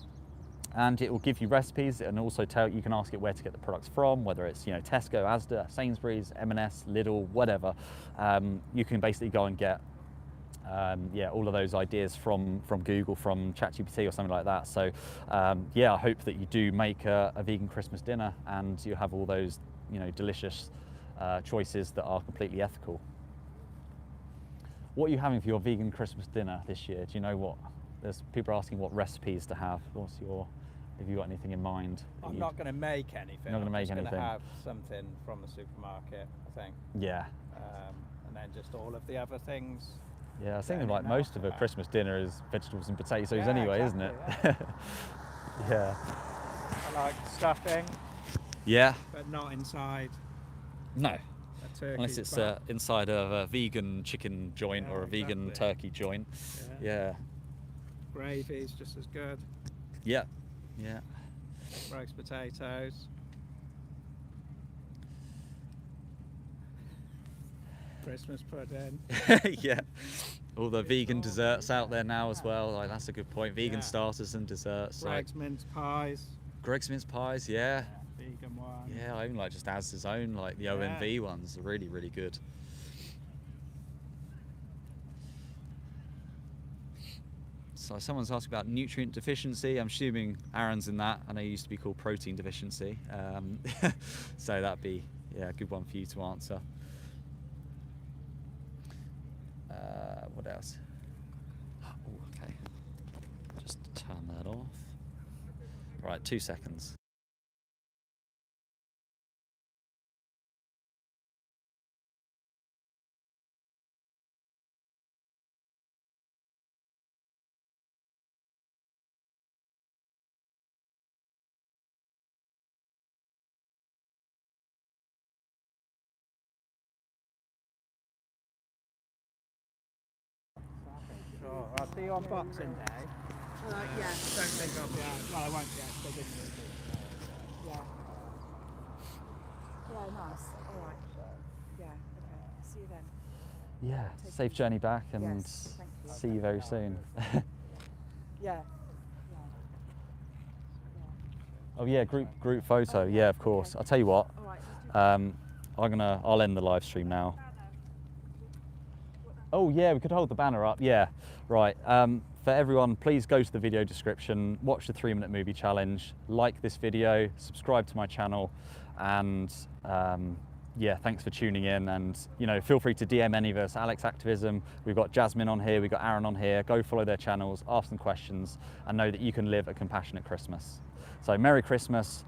and it will give you recipes, and also you can ask it where to get the products from, whether it's, you know, Tesco, Asda, Sainsbury's, M&S, Lidl, whatever. You can basically go and get yeah, all of those ideas from Google, from ChatGPT or something like that. So yeah, I hope that you do make a vegan Christmas dinner and you have all those, you know, delicious choices that are completely ethical. What are you having for your vegan Christmas dinner this year? Do you know what? There's people asking what recipes to have. Have you got anything in mind? I'm not going to make anything. Not going to make anything. I'm going to have something from the supermarket, I think. Yeah. And then just all of the other things. Yeah, I was thinking like most of a Christmas dinner is vegetables and potatoes Yeah, anyway, exactly, isn't it? Yeah. I like stuffing, Yeah. but not inside No. a turkey. Unless it's bun. inside of a vegan chicken joint Yeah, or a vegan exactly. turkey joint. Yeah. Yeah. Gravy's just as good. Yeah. Yeah. Roast potatoes. Christmas pudding. Yeah. All the vegan desserts out there now as well. Like, that's a good point. Vegan Yeah. starters and desserts. Like Greg's mince pies. Greg's mince pies. Yeah. Vegan one. Yeah. I even like just Asda's own, like the OMV ones. Are really, really good. So someone's asking about nutrient deficiency. I'm assuming Aaron's in that. I know it used to be called protein deficiency. So that'd be, yeah, a good one for you to answer. What else? Oh, okay. Just turn that off. Right, 2 seconds. Sure. I'll see you on Boxing Day. Yeah. Don't think I'll be out. Well, I won't be out. So this will be. Yeah. Yeah, nice. All right. Yeah, okay. See you then. Yeah, safe journey back, and Yes, thank you. see you very soon. Yeah. Oh yeah, group photo. Yeah, of course. I'll tell you what. All right. I'll end the live stream now. Oh yeah, we could hold the banner up. Yeah, right. For everyone, please go to the video description, watch the 3-minute movie challenge, like this video, subscribe to my channel, and yeah, thanks for tuning in. And you know, feel free to DM any of us. Alex Activism. We've got Jasmine on here. We've got Aaron on here. Go follow their channels, ask them questions, and know that you can live a compassionate Christmas. So Merry Christmas.